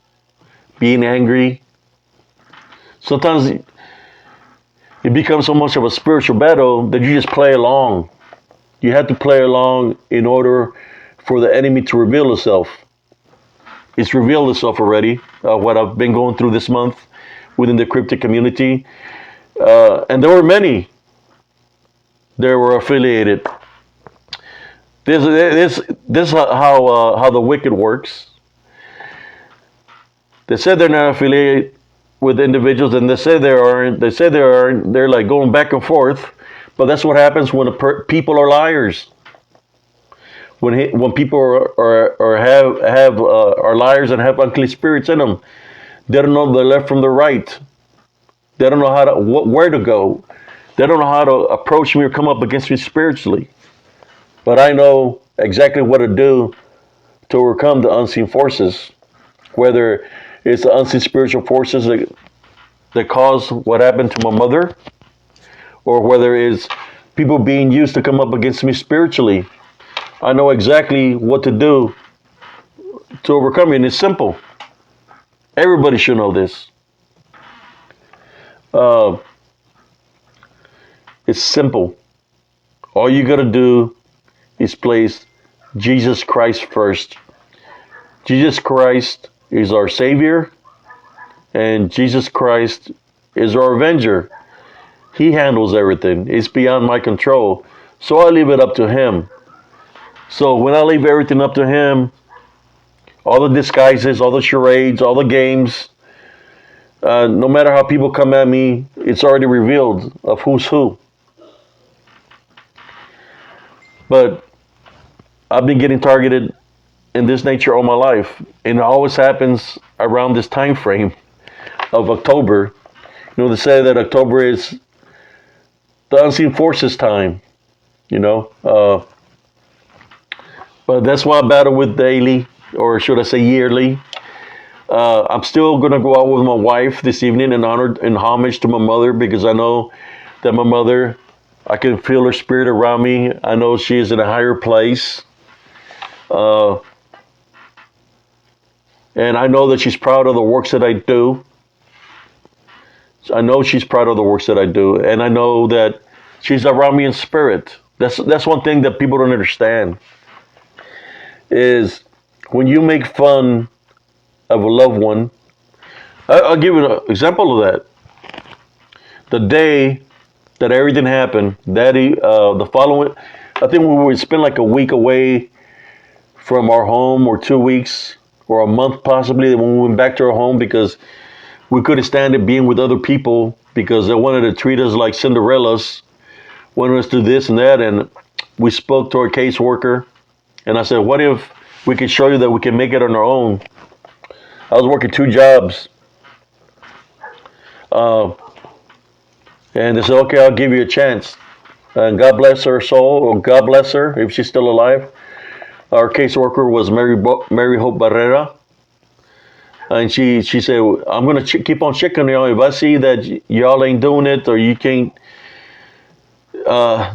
being angry. Sometimes it becomes so much of a spiritual battle that you just play along. You have to play along in order for the enemy to reveal itself. It's revealed itself already, what I've been going through this month within the cryptic community. And there were many that were affiliated. This is how the wicked works. They said they're not affiliated with individuals, and they say they aren't. They say they aren't. They're like going back and forth. But that's what happens when people are liars. When people are liars and have unclean spirits in them, they don't know the left from the right. They don't know where to go. They don't know how to approach me or come up against me spiritually. But I know exactly what to do to overcome the unseen forces, whether it's the unseen spiritual forces that caused what happened to my mother, or whether it's people being used to come up against me spiritually. I know exactly what to do to overcome it, and it's simple. Everybody should know this. It's simple. All you got to do is place Jesus Christ first. Jesus Christ is our Savior, and Jesus Christ is our Avenger. He handles everything. It's beyond my control. So I leave it up to Him. So when I leave everything up to Him, all the disguises, all the charades, all the games, no matter how people come at me, it's already revealed of who's who. But I've been getting targeted in this nature all my life. And it always happens around this time frame of October, You know, they say that October is the unseen forces time. You know, but that's why I battle with daily, or should I say yearly. I'm still gonna go out with my wife this evening in honor and homage to my mother, because I know that my mother, I can feel her spirit around me. I know she is in a higher place. Uh, and I know that she's proud of the works that I do. I know she's proud of the works that I do. And I know that she's around me in spirit. That's one thing that people don't understand, is when you make fun of a loved one. I'll give you an example of that. The day that everything happened, the following, I think we would spend like a week away from our home, or 2 weeks, or a month possibly, when we went back to our home, because we couldn't stand it being with other people, because they wanted to treat us like Cinderellas, wanted us to do this and that. And we spoke to our caseworker, and I said, what if we could show you that we can make it on our own? I was working 2 jobs. And they said, okay, I'll give you a chance. And God bless her soul, or God bless her if she's still alive. Our caseworker was Mary Hope Barrera. And she said, I'm going to keep on checking y'all. If I see that y'all ain't doing it, or you can't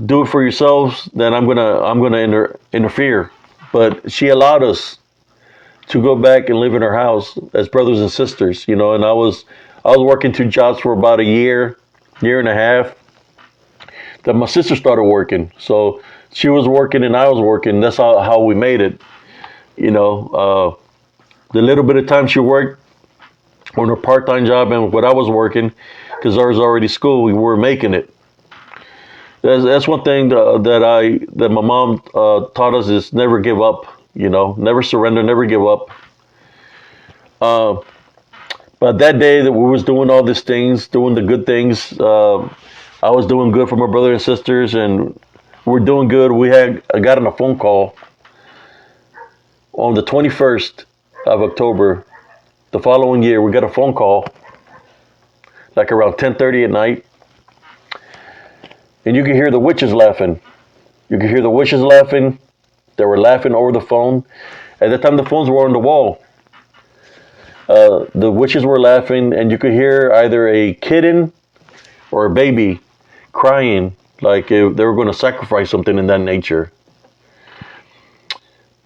do it for yourselves, then I'm gonna interfere. But she allowed us to go back and live in her house as brothers and sisters, you know. And I was working 2 jobs for about a year and a half. Then my sister started working, so she was working and I was working. That's how we made it, you know. The little bit of time she worked on her part-time job and what I was working, because I was already school, we were making it. That's one thing that my mom taught us, is never give up. You know, never surrender, never give up. But that day that we was doing all these things, doing the good things, I was doing good for my brothers and sisters, and we're doing good. I got on a phone call on the 21st of October, the following year. We got a phone call like around 10:30 at night, and you could hear the witches laughing. You could hear the witches laughing. They were laughing over the phone. At that time, the phones were on the wall. The witches were laughing, and you could hear either a kitten or a baby crying, like they were going to sacrifice something in that nature.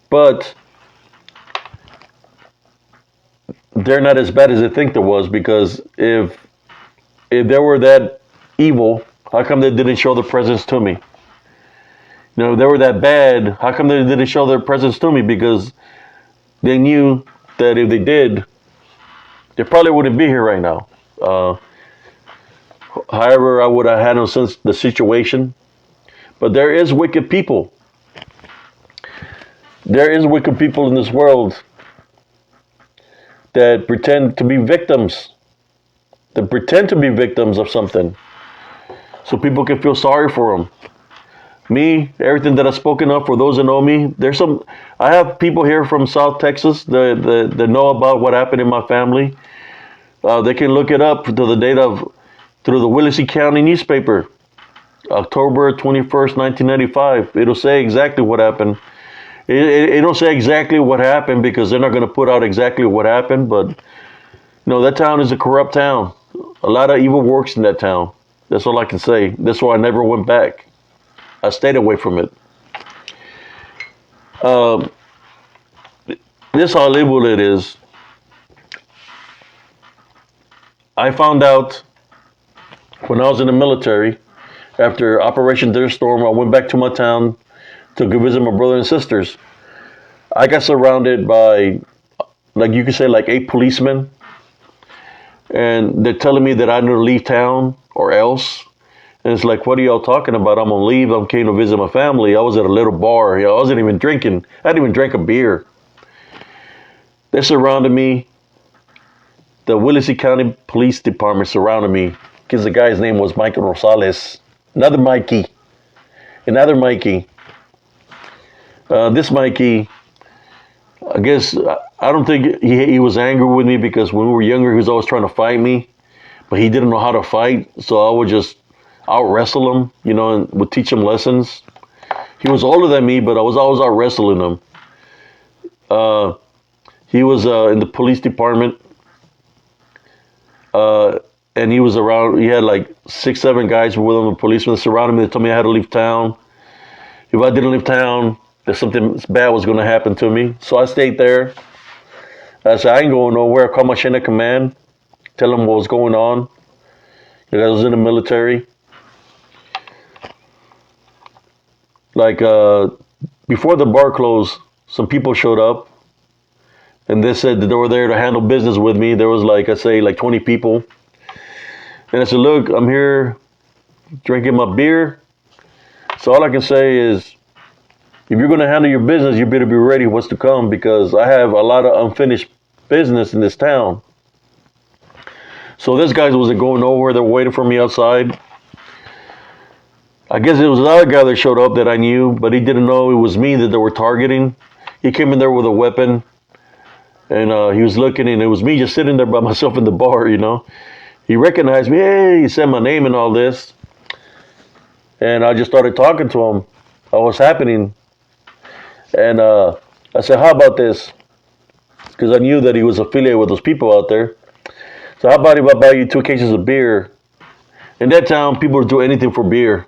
But they're not as bad as they think there was, because if they were that evil, how come they didn't show their presence to me? You know, if they were that bad, how come they didn't show their presence to me? Because they knew that if they did, they probably wouldn't be here right now. However, I would have handled the situation. But there is wicked people. There is wicked people in this world that pretend to be victims. That pretend to be victims of something, so people can feel sorry for them. Me, everything that I've spoken of, for those that know me, I have people here from South Texas that know about what happened in my family. They can look it up to the date through the Willacy County newspaper, October 21st, 1995. It'll say exactly what happened. It don't say exactly what happened, because they're not going to put out exactly what happened. But, you know, that town is a corrupt town. A lot of evil works in that town. That's all I can say. That's why I never went back. I stayed away from it. This how illegal it is. I found out when I was in the military, after Operation Desert Storm, I went back to my town to go visit my brothers and sisters. I got surrounded by, like you could say, like 8 policemen. And they're telling me that I need to leave town or else. And it's like, what are y'all talking about? I'm going to leave. I'm came to visit my family. I was at a little bar. You know, I wasn't even drinking. I hadn't even drank a beer. They surrounded me. The Willacy County Police Department surrounded me, because the guy's name was Michael Rosales. Another Mikey. This Mikey, I guess, I don't think he was angry with me, because when we were younger, he was always trying to fight me. but he didn't know how to fight. So I would just out wrestle him, and would teach him lessons. He was older than me, but I was always out wrestling him. He was in the police department, and he was around. He had like 6, 7 guys with him, the policemen surrounded me. They told me I had to leave town. If I didn't leave town, that something bad was going to happen to me. So I stayed there. I said, I ain't going nowhere. I called my chain of command, tell them what was going on. Because I was in the military. Like, before the bar closed, some people showed up. And they said that they were there to handle business with me. There was like 20 people. And I said, look, I'm here drinking my beer. So all I can say is, if you're going to handle your business, you better be ready what's to come, because I have a lot of unfinished business in this town. So this guy wasn't going nowhere. They're waiting for me outside. I guess it was another guy that showed up that I knew, but he didn't know it was me that they were targeting. He came in there with a weapon, and he was looking, and it was me just sitting there by myself in the bar, He recognized me. Hey, he said my name and all this. And I just started talking to him about what's happening. And I said, how about this? Because I knew that he was affiliated with those people out there. So how about if I buy you 2 cases of beer? In that town, people would do anything for beer.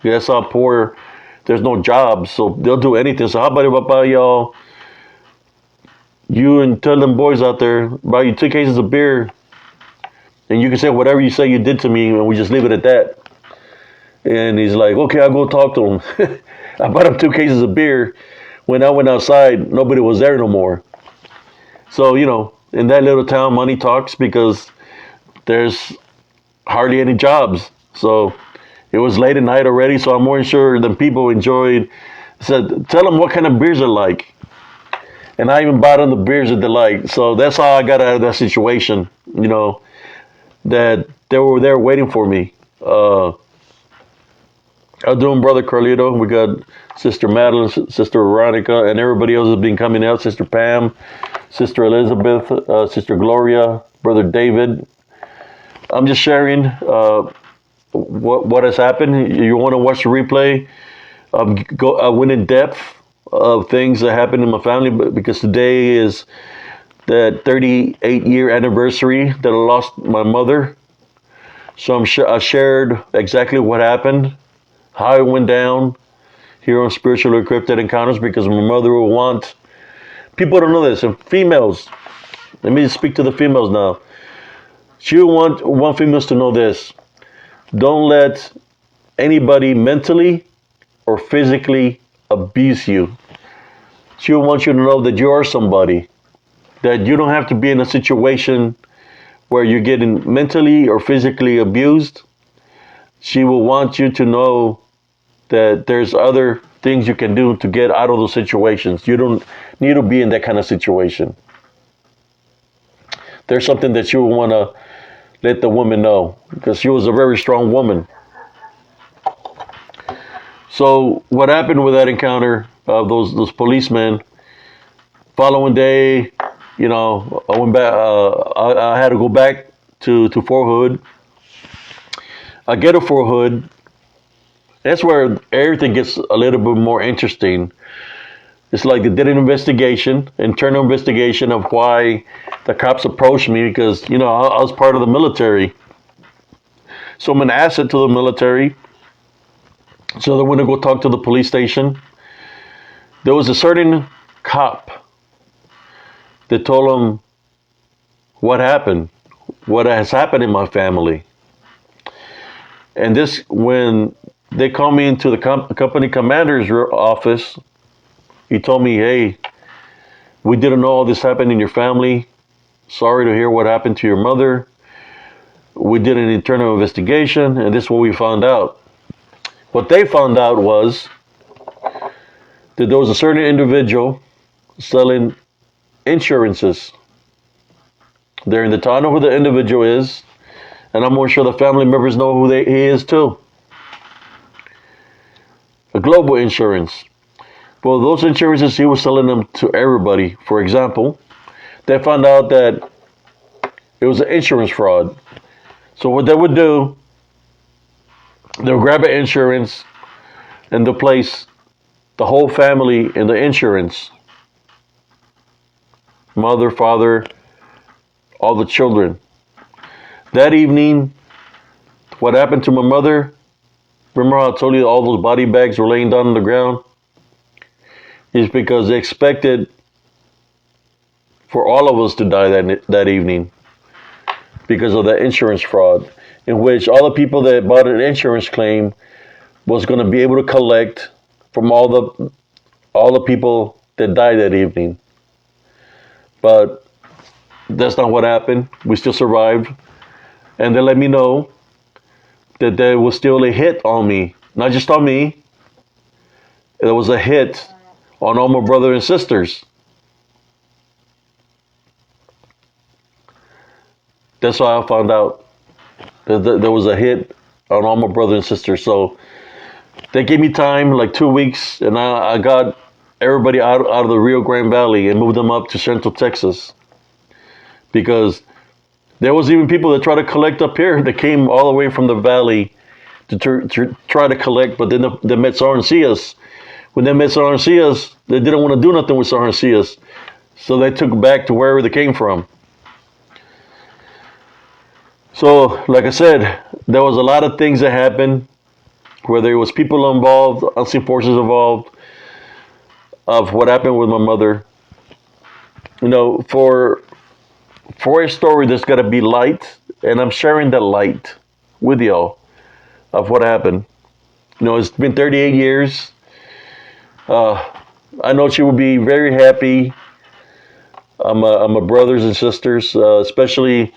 Yeah, that's how poor, there's no jobs, so they'll do anything. So how about if I buy y'all, you and tell them boys out there, buy you 2 cases of beer, and you can say whatever you say you did to me, and we just leave it at that. And he's like, okay, I'll go talk to him. I bought him 2 cases of beer. When I went outside, nobody was there no more. So, in that little town, money talks, because there's hardly any jobs. So it was late at night already, so I'm more sure than people enjoyed. Said, tell them what kind of beers they like. And I even bought them the beers that they like. So that's how I got out of that situation, that they were there waiting for me. I'm doing Brother Carlito. We got Sister Madeline, Sister Veronica, and everybody else has been coming out. Sister Pam, Sister Elizabeth, Sister Gloria, Brother David. I'm just sharing what has happened. You want to watch the replay? I went in depth of things that happened in my family, but because today is the 38-year anniversary that I lost my mother. So I shared exactly what happened, how it went down here on Spiritually Encrypted Encounters, because my mother will want people to know this. And females, let me speak to the females now. She will want females to know this. Don't let anybody mentally or physically abuse you. She will want you to know that you are somebody, that you don't have to be in a situation where you're getting mentally or physically abused. She will want you to know that there's other things you can do to get out of those situations. You don't need to be in that kind of situation. There's something that you want to let the woman know, because she was a very strong woman. So what happened with that encounter of those policemen? Following day, I went back. I had to go back to Fort Hood. I get to Fort Hood. That's where everything gets a little bit more interesting. It's like they did an investigation, internal investigation of why the cops approached me, because, I was part of the military. So I'm an asset to the military. So they went to go talk to the police station. There was a certain cop that told them what happened, what has happened in my family. And this, when they called me into the company commander's office, he told me, hey, we didn't know all this happened in your family. Sorry to hear what happened to your mother. We did an internal investigation, and this is what we found out. What they found out was that there was a certain individual selling insurances. They're in the town, know who the individual is, and I'm more sure the family members know who he is too. A global insurance. Well, those insurances, he was selling them to everybody. For example, they found out that It was an insurance fraud. So what they would do, they'll grab an insurance and they'll place the whole family in the insurance. Mother, father, all the children. That evening, what happened to my mother? Remember how I told you all those body bags were laying down on the ground? It's because they expected for all of us to die that evening because of that insurance fraud, in which all the people that bought an insurance claim was going to be able to collect from all the people that died that evening. But that's not what happened. We still survived. And they let me know that there was still a hit on me. Not just on me. There was a hit on all my brothers and sisters. That's how I found out that there was a hit on all my brothers and sisters. So they gave me time, like 2 weeks, and I got everybody out of the Rio Grande Valley and moved them up to Central Texas. Because there was even people that tried to collect up here that came all the way from the valley to try to collect, but then they met Sarnesillas. When they met Sarnesillas, they didn't want to do nothing with Sarnesillas. So they took back to wherever they came from. So, like I said, there was a lot of things that happened, whether it was people involved, unseen forces involved, of what happened with my mother. You know, for a story, there's got to be light, and I'm sharing that light with y'all of what happened. You know, it's been 38 years. I know she will be very happy. My brothers and sisters, especially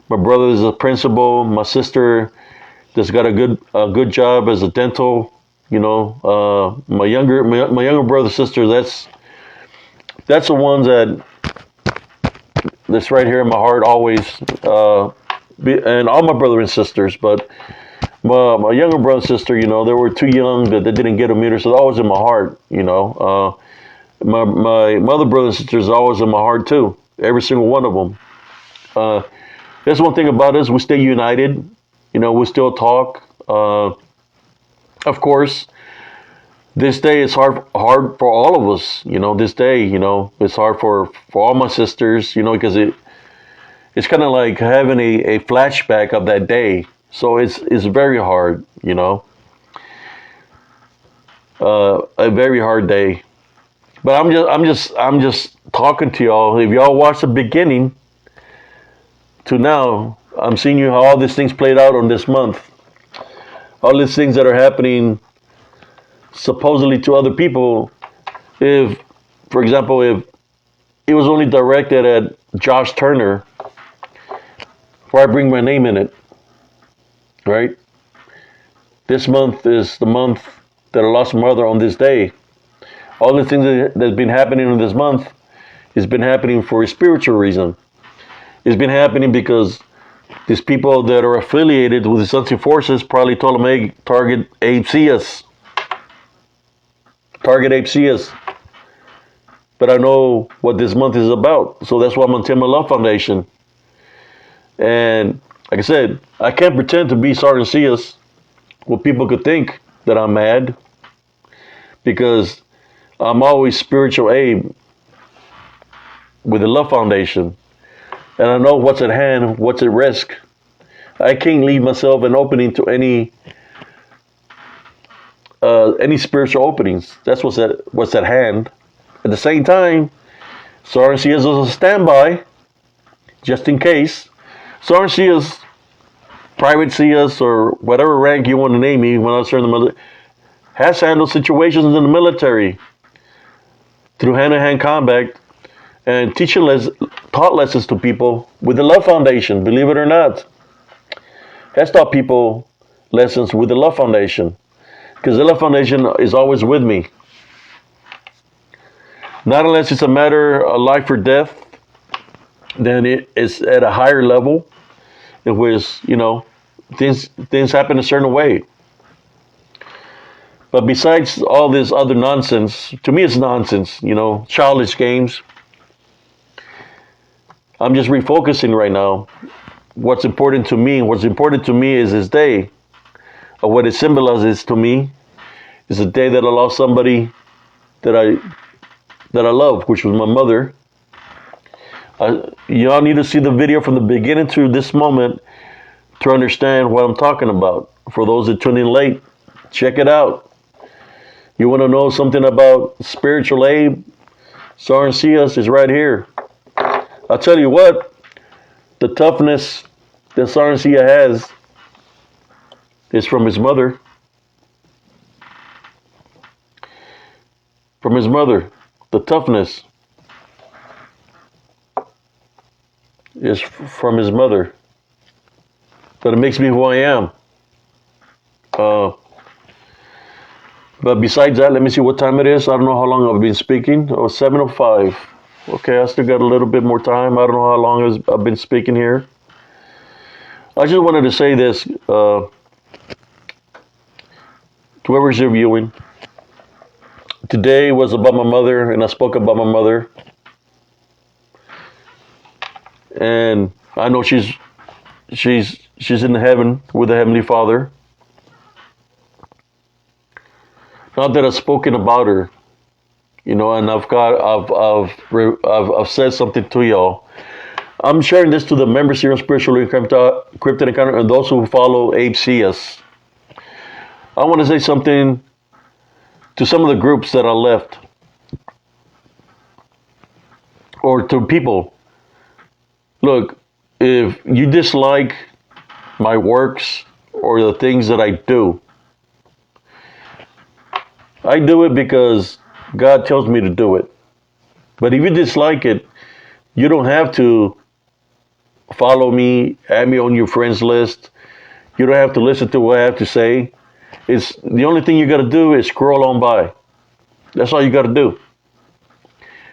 my brother is a principal. My sister that's got a good job as a dental. You know, my younger brother sister. That's the ones that's right here in my heart always. And all my brothers and sisters, but my younger brother and sister, you know, they were too young that they didn't get a meter, so they're always in my heart. You know, my other brothers and sisters are always in my heart too. Every single one of them. That's one thing about us. We stay united. You know, we still talk. Of course, this day is hard for all of us. You know, this day, you know, it's hard for all my sisters. You know, because it's kind of like having a flashback of that day. So it's very hard. You know, a very hard day. But I'm just talking to y'all. If y'all watch the beginning to now, I'm seeing you how all these things played out on this month. All these things that are happening supposedly to other people. If, for example, if it was only directed at Josh Turner, why bring my name in it, right? This month is the month that I lost my mother on this day. All the things that's been happening in this month has been happening for a spiritual reason. It's been happening because these people that are affiliated with the unseen forces probably told them, hey, target Abe Sias. Target Abe Sias. But I know what this month is about. So that's why I'm on Timber Love Foundation. And like I said, I can't pretend to be Sergeant Sias. Well, people could think that I'm mad because I'm always spiritual Abe with the Love Foundation. And I know what's at hand, what's at risk. I can't leave myself an opening to any spiritual openings. That's what's at hand. At the same time, Sergeant Sias is a standby, just in case. Sergeant Sias, Private Sias, or whatever rank you want to name me when I was serving the military, has handled situations in the military through hand-to-hand combat and taught lessons to people with the Love Foundation, believe it or not. Has taught people lessons with the Love Foundation, because the Love Foundation is always with me. Not unless it's a matter of life or death, then it is at a higher level, in which, you know, things happen a certain way. But besides all this other nonsense, to me it's nonsense, you know, childish games. I'm just refocusing right now. What's important to me, is this day. Or what it symbolizes to me is a day that I lost somebody that I love, which was my mother. Y'all need to see the video from the beginning to this moment to understand what I'm talking about. For those that tune in late, check it out. You want to know something about spiritual Abe? Sarncias is right here. I'll tell you what, the toughness that Sarncia has is from his mother. From his mother. The toughness is from his mother. But it makes me who I am. But besides that, let me see what time it is. I don't know how long I've been speaking. Oh, 7:05. Okay, I still got a little bit more time. I don't know how long I've been speaking here. I just wanted to say this to whoever's reviewing. Today was about my mother, and I spoke about my mother. And I know she's in heaven with the Heavenly Father. Not that I've spoken about her, and I've said something to y'all. I'm sharing this to the members here on Spiritual Encrypted Encounter and those who follow Abe Cias. I want to say something to some of the groups that I left, or to people. Look, if you dislike my works or the things that I do it because God tells me to do it. But if you dislike it, you don't have to follow me, add me on your friends list. You don't have to listen to what I have to say. It's the only thing you got to do is scroll on by. That's all you got to do.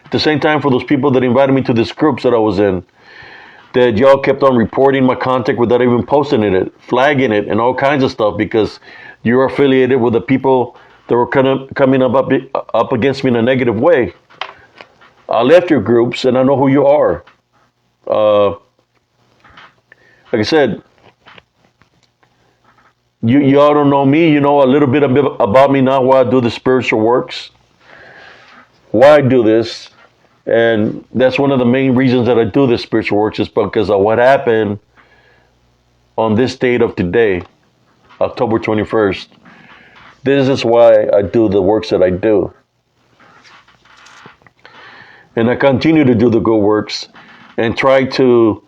At the same time, for those people that invited me to these groups that I was in, that y'all kept on reporting my contact without even posting it, flagging it, and all kinds of stuff because you're affiliated with the people that were coming up against me in a negative way. I left your groups, and I know who you are. Like I said, y'all don't know me. You know a little bit about me now, why I do the spiritual works, why I do this. And that's one of the main reasons that I do this spiritual works, is because of what happened on this date of today, October 21st. This is why I do the works that I do. And I continue to do the good works and try to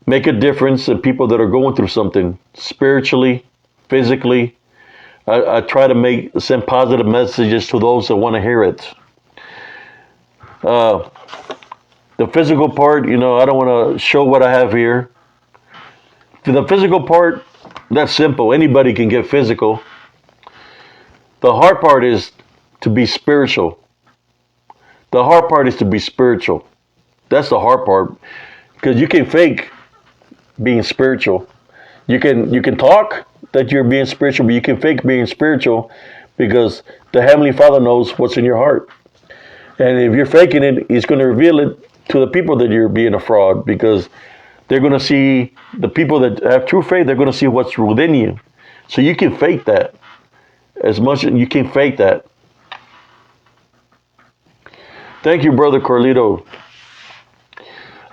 make a difference in people that are going through something spiritually, physically. I try to send positive messages to those that want to hear it. The physical part, I don't want to show what I have here. The physical part, that's simple. Anybody can get physical. The hard part is to be spiritual. The hard part is to be spiritual. That's the hard part. Because you can fake being spiritual. You can talk that you're being spiritual, but you can fake being spiritual because the Heavenly Father knows what's in your heart. And if you're faking it, He's going to reveal it to the people that you're being a fraud, because they're going to see, the people that have true faith, they're going to see what's within you. So you can fake that. As much as you can fake that. Thank you, Brother Carlito.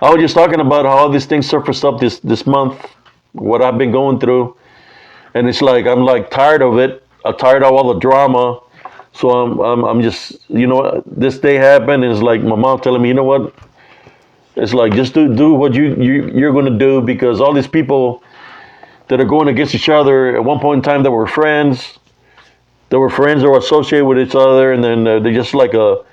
I was just talking about how all these things surfaced up this month, what I've been going through. And it's like, I'm like tired of it. I'm tired of all the drama. So I'm just, this day happened, and it's like my mom telling me, you know what? It's like, just do what you're going to do, because all these people that are going against each other, at one point in time, they were friends. They were associated with each other, and then they're just like a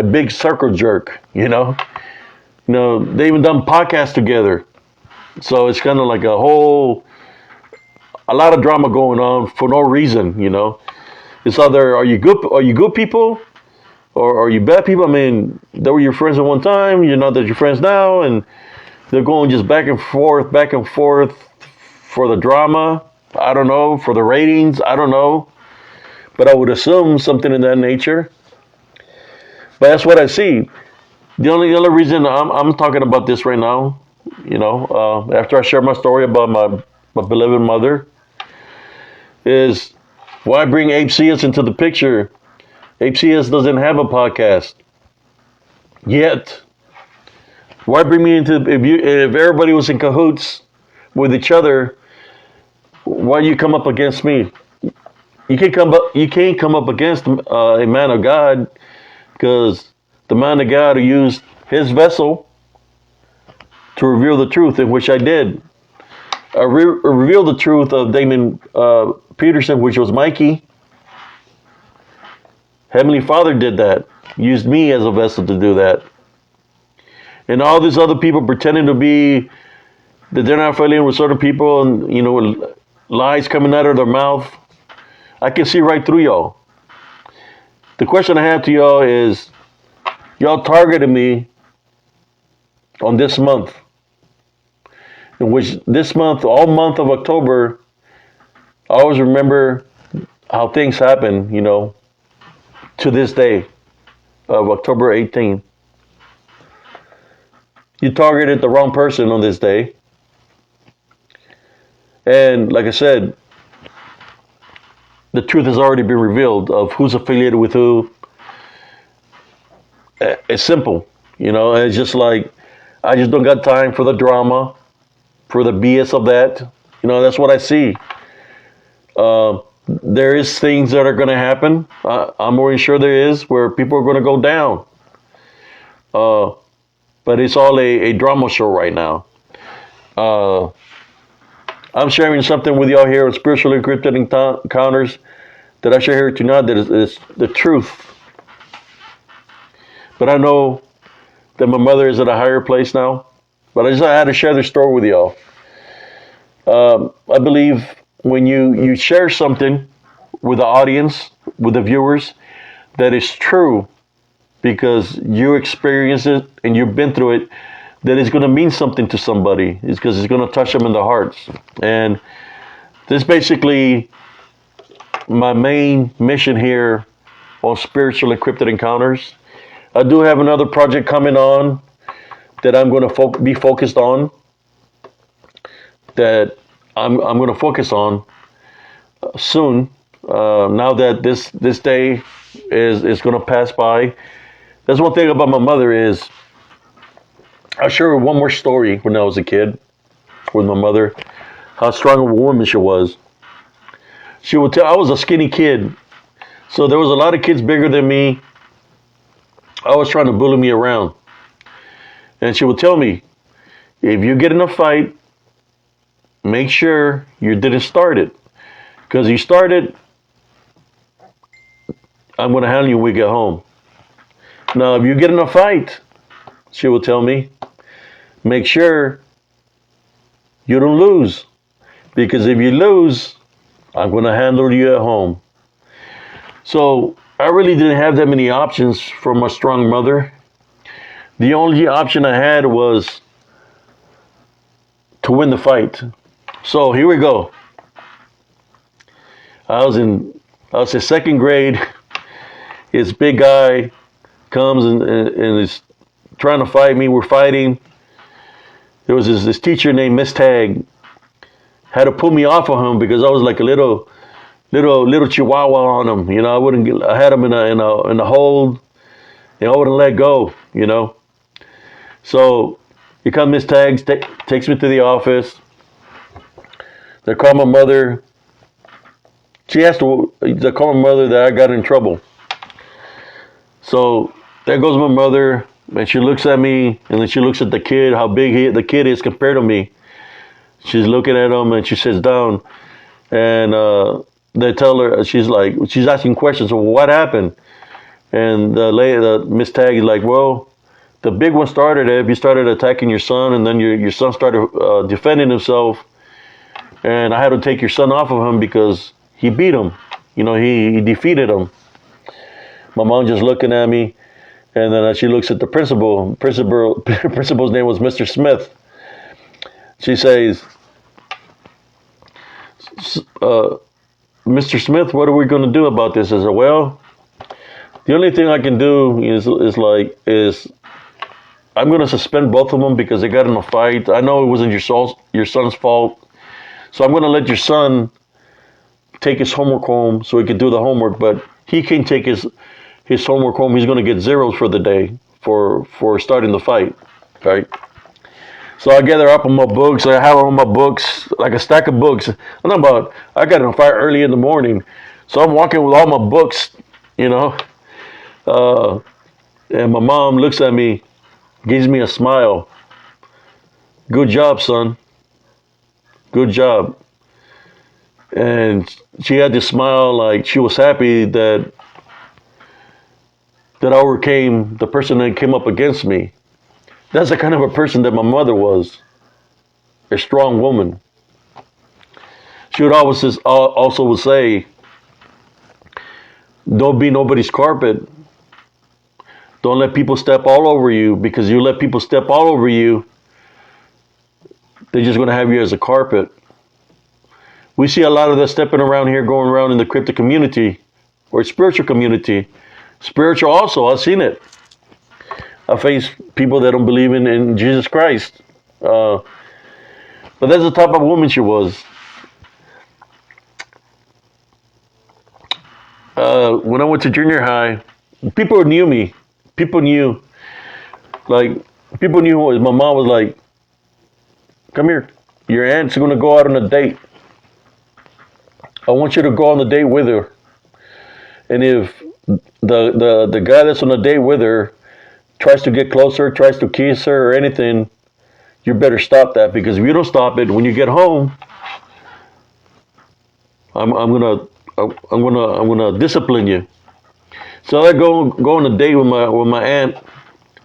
big circle jerk, They even done podcasts together. So it's kind of like a lot of drama going on for no reason, It's either, are you good people, or are you bad people? I mean, they were your friends at one time, you're not that you're friends now, and they're going just back and forth for the drama. I don't know, for the ratings, I don't know. But I would assume something in that nature. But that's what I see. The only reason I'm talking about this right now, after I share my story about my beloved mother, is why bring Abe Cias into the picture. Abe Cias doesn't have a podcast yet. Why bring me into if everybody was in cahoots with each other? Why you come up against me? You can't come up against a man of God, because the man of God who used his vessel to reveal the truth, in which I did. Reveal the truth of Damon Peterson, which was Mikey. Heavenly Father did that, used me as a vessel to do that. And all these other people pretending to be that they're not affiliated with certain people, and lies coming out of their mouth. I can see right through y'all. The question I have to y'all is, y'all targeted me on this month, in which this month, all month of October, I always remember how things happen, to this day of October 18th. You targeted the wrong person on this day. And like I said, the truth has already been revealed of who's affiliated with who. It's simple, it's just like, I just don't got time for the drama, for the BS of that. That's what I see. There is things that are going to happen. I'm more sure there is, where people are going to go down. But it's all a drama show right now. I'm sharing something with y'all here on Spiritual Encrypted Encounters that I share here tonight that is the truth. But I know that my mother is at a higher place now. But I had to share this story with y'all. I believe when you share something with the audience, with the viewers, that is true because you experience it and you've been through it, that it's going to mean something to somebody. It's because it's going to touch them in the hearts. And this is basically my main mission here on Spiritual Encrypted Encounters. I do have another project coming on that I'm going to be focused on, that I'm going to focus on soon. Now that this day is going to pass by. That's one thing about my mother is, I'll share her one more story when I was a kid with my mother, how strong of a woman she was. She would tell, I was a skinny kid, so there was a lot of kids bigger than me, always trying to bully me around. And she would tell me, if you get in a fight, make sure you didn't start it. Because you started, I'm going to handle you when we get home. Now, if you get in a fight, she will tell me, make sure you don't lose. Because if you lose, I'm going to handle you at home. So I really didn't have that many options from a strong mother. The only option I had was to win the fight. So here we go. I was in second grade. This big guy comes and is trying to fight me. We're fighting. There was this teacher named Miss Tag. Had to pull me off of him because I was like a little chihuahua on him. I had him in a hold, and I wouldn't let go. So here comes Miss Tags, takes me to the office. They call my mother. They call my mother that I got in trouble. So there goes my mother, and she looks at me, and then she looks at the kid, how big the kid is compared to me. She's looking at him, and she sits down, and they tell her, she's asking questions. Well, what happened? And the Miss Tag is like, well, the big one started it. He started attacking your son, and then your son started defending himself, and I had to take your son off of him because he beat him. He defeated him. My mom just looking at me, and then she looks at the principal. Principal's name was Mr. Smith. She says, Mr. Smith, what are we going to do about this? I said, well, the only thing I can do is I'm going to suspend both of them because they got in a fight. I know it wasn't your son's fault. So I'm going to let your son take his homework home so he can do the homework, but he can take his homework home. He's going to get zeros for the day for starting the fight, right? So I gather up on my books. I have all my books, like a stack of books. I got in a fight early in the morning. So I'm walking with all my books, you know. And my mom looks at me, gives me a smile. Good job, son. Good job. And she had this smile like she was happy that I overcame the person that came up against me. That's the kind of a person that my mother was. A strong woman. She would always also would say, don't be nobody's carpet. Don't let people step all over you, because you let people step all over you, they're just going to have you as a carpet. We see a lot of that stepping around here, going around in the cryptic community or spiritual community. Spiritual also, I've seen it. I face people that don't believe in Jesus Christ. But that's the type of woman she was. When I went to junior high, people knew me. People knew. People knew. My mom was like, come here. Your aunt's going to go out on a date. I want you to go on the date with her. And if the guy that's on the date with her tries to get closer, tries to kiss her or anything, you better stop that, because if you don't stop it, when you get home, I'm gonna discipline you. So I go on a date with my aunt.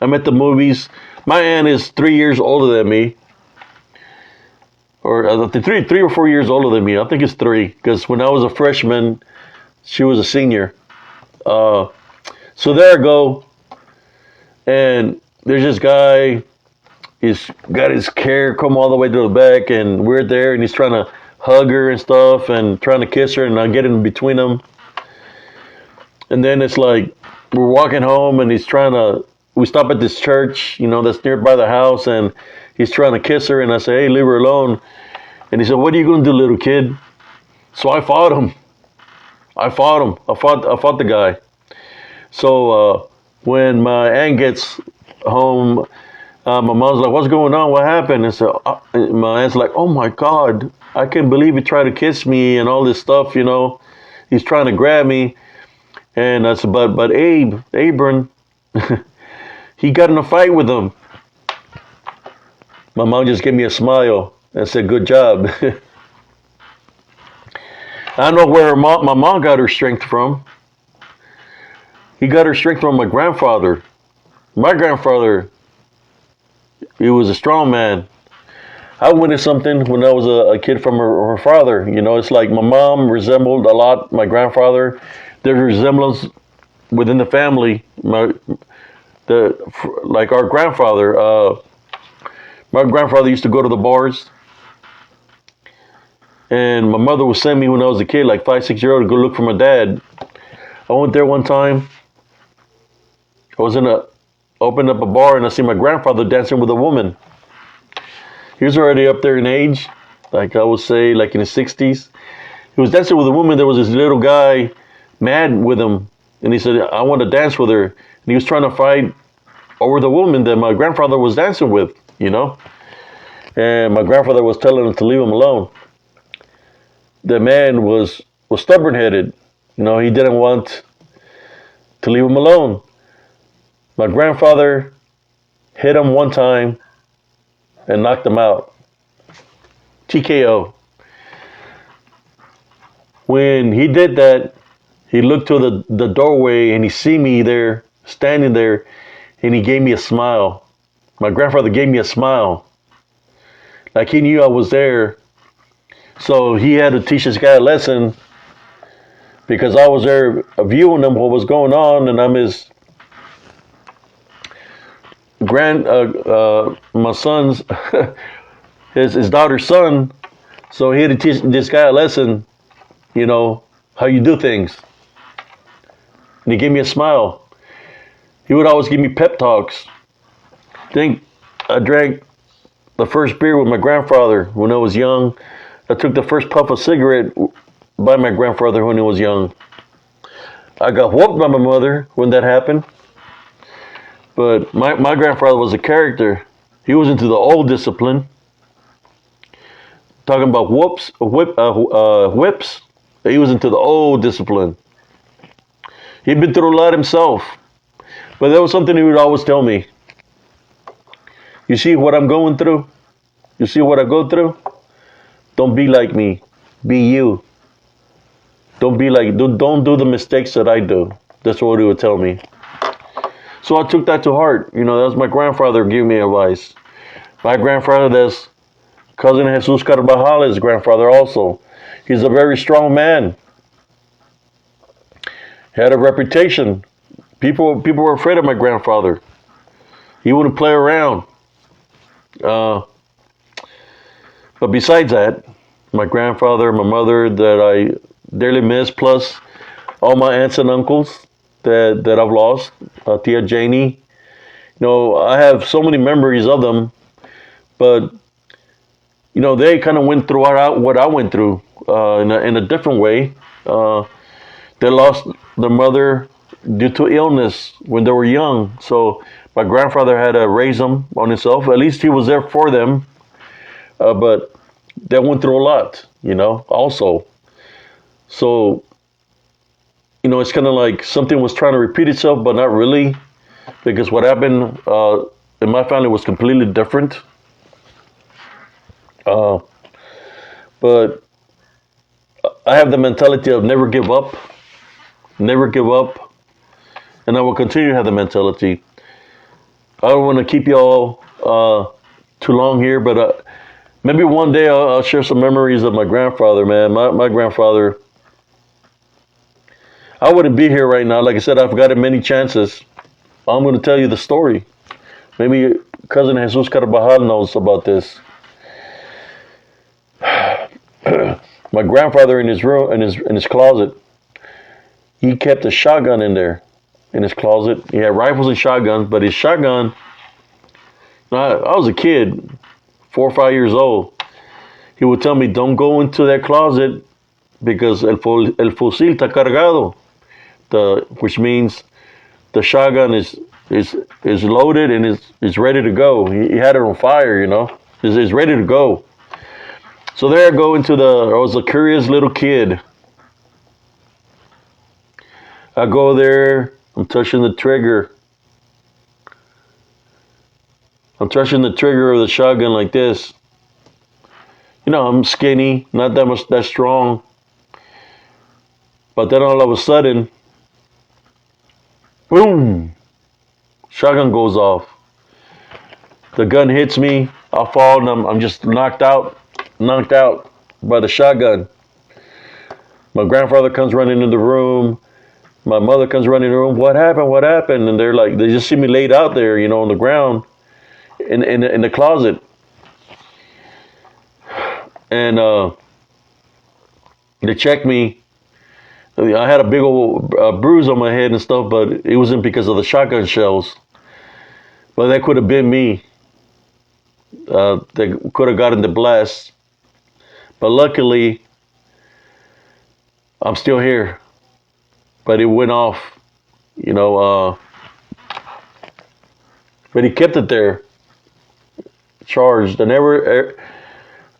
I'm at the movies. My aunt is 3 years older than me, or three or 4 years older than me. I think it's 3, because when I was a freshman, she was a senior. So there I go, and there's this guy. He's got his hair come all the way to the back, and we're there, and he's trying to hug her and stuff, and trying to kiss her, and I get in between them. And then it's like we're walking home, and we stop at this church, that's nearby the house, and he's trying to kiss her, and I say, hey, leave her alone. And he said, what are you going to do, little kid? So I fought him. I fought the guy. So when my aunt gets home, my mom's like, what's going on? What happened? And so my aunt's like, oh my God, I can't believe he tried to kiss me and all this stuff, He's trying to grab me. And I said, but Abram, he got in a fight with him. My mom just gave me a smile and said, good job. I don't know where my mom got her strength from. He got her strength from my grandfather. My grandfather, he was a strong man. I witnessed something when I was a kid from her father. It's like my mom resembled a lot my grandfather. There's resemblance within the family. Like our grandfather. My grandfather used to go to the bars. And my mother would send me when I was a kid, like 5, 6 years old, to go look for my dad. I went there one time. I was opened up a bar, and I see my grandfather dancing with a woman. He was already up there in age, like I would say, like in his 60s. He was dancing with a woman. There was this little guy mad with him, and he said, I want to dance with her. And he was trying to fight over the woman that my grandfather was dancing with, And my grandfather was telling him to leave him alone. The man was stubborn-headed. He didn't want to leave him alone. My grandfather hit him one time and knocked him out. TKO. When he did that, he looked to the doorway, and he see me there, standing there, and he gave me a smile. My grandfather gave me a smile. Like he knew I was there. So he had to teach this guy a lesson, because I was there viewing him, what was going on, and I'm his my son's, his daughter's son. So he had to teach this guy a lesson, how you do things. And he gave me a smile. He would always give me pep talks. think I drank the first beer with my grandfather when I was young. I took the first puff of cigarette by my grandfather when he was young. I got whooped by my mother when that happened. But my grandfather was a character. He was into the old discipline. Talking about whips. He was into the old discipline. He'd been through a lot himself. But there was something he would always tell me. You see what I'm going through? You see what I go through? Don't be like me. Be you. Don't do the mistakes that I do. That's what he would tell me. So I took that to heart. That was my grandfather giving me advice. My grandfather, that's cousin Jesus Carvajal's grandfather also. He's a very strong man. Had a reputation. People were afraid of my grandfather. He wouldn't play around. But besides that, my grandfather, my mother that I dearly miss, plus all my aunts and uncles that I've lost, Tia Janie. I have so many memories of them, but they kind of went through what I went through in a different way. They lost their mother due to illness when they were young, so my grandfather had to raise them on himself. At least he was there for them, but they went through a lot, also. So, it's kind of like something was trying to repeat itself, but not really, because what happened in my family was completely different. But I have the mentality of never give up, and I will continue to have the mentality. I don't want to keep y'all too long here, but maybe one day I'll share some memories of my grandfather, man. My grandfather. I wouldn't be here right now. Like I said, I've gotten many chances. I'm going to tell you the story. Maybe cousin Jesus Carvajal knows about this. My grandfather in his room, in his closet, he kept a shotgun in there, in his closet. He had rifles and shotguns, but his shotgun. I was a kid, 4 or 5 years old. He would tell me, "Don't go into that closet because el fusil está cargado," which means the shotgun is loaded and is ready to go. He had it on fire, It's ready to go. So there I go I was a curious little kid. I go there, I'm touching the trigger. I'm touching the trigger of the shotgun like this. I'm skinny, not that strong. But then all of a sudden, boom, shotgun goes off. The gun hits me, I fall, and I'm just knocked out by the shotgun. My grandfather comes running in the room. My mother comes running in the room. What happened? And they just see me laid out there, on the ground in the closet. And they checked me. I had a big old bruise on my head and stuff, but it wasn't because of the shotgun shells. But that could have been me. They could have gotten the blast. But luckily, I'm still here. But it went off, but he kept it there, charged. I never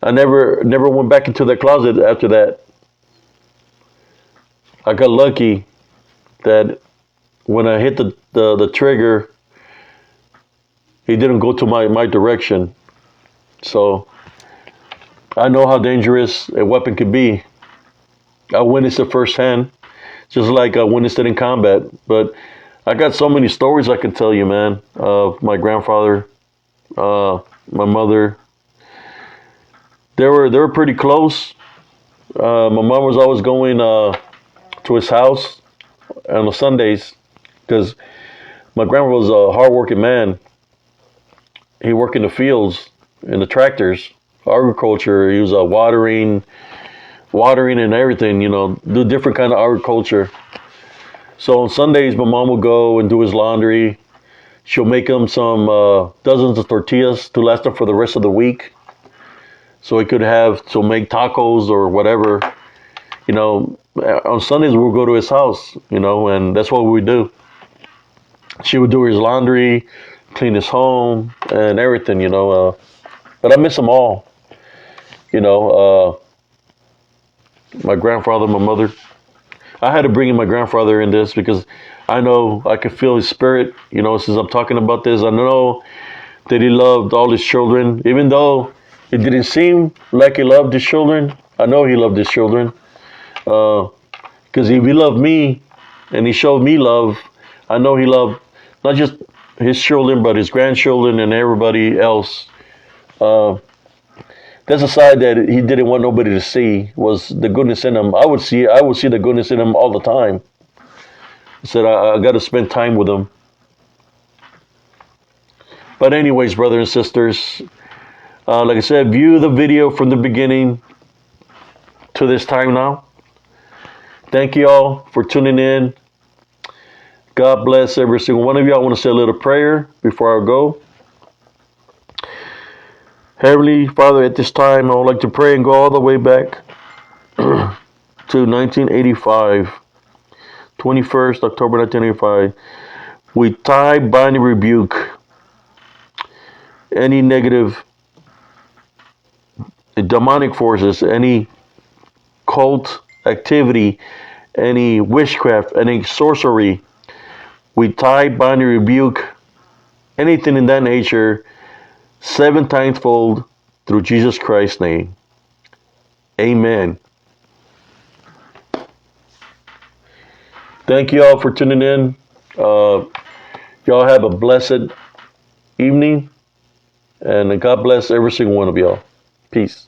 went back into the closet after that. I got lucky that when I hit the trigger, he didn't go to my direction. So I know how dangerous a weapon could be. I witnessed it firsthand, just like I witnessed it in combat. But I got so many stories I can tell you, man, of my grandfather, my mother. They were pretty close. My mom was always going to his house on the Sundays because my grandpa was a hardworking man. He worked in the fields, in the tractors, agriculture. He was watering and everything, do different kind of agriculture. So on Sundays, my mom would go and do his laundry. She'll make them some dozens of tortillas to last them for the rest of the week. So she'll make tacos or whatever. You know, on Sundays we'll go to his house, you know, and that's what we do. She would do his laundry, clean his home, and everything, you know. But I miss them all. You know, my grandfather, my mother. I had to bring in my grandfather in this because I know I could feel his spirit, you know, since I'm talking about this. I know that he loved all his children, even though it didn't seem like he loved his children. I know he loved his children. Because if he loved me and he showed me love, I know he loved not just his children, but his grandchildren and everybody else. That's a side that he didn't want nobody to see, was the goodness in him. I would see the goodness in him all the time. He said, I got to spend time with him. But anyways, brothers and sisters, like I said, view the video from the beginning to this time now. Thank you all for tuning in. God bless every single one of you. I want to say a little prayer before I go. Heavenly Father, at this time, I would like to pray and go all the way back to 1985, 21st October 1985. We tie, bind, and rebuke any negative demonic forces, any cult activity, any witchcraft, any sorcery. We tie, bind, and rebuke anything in that nature 7 times fold through Jesus Christ's name. Amen. Thank you all for tuning in. Y'all have a blessed evening. And God bless every single one of y'all. Peace.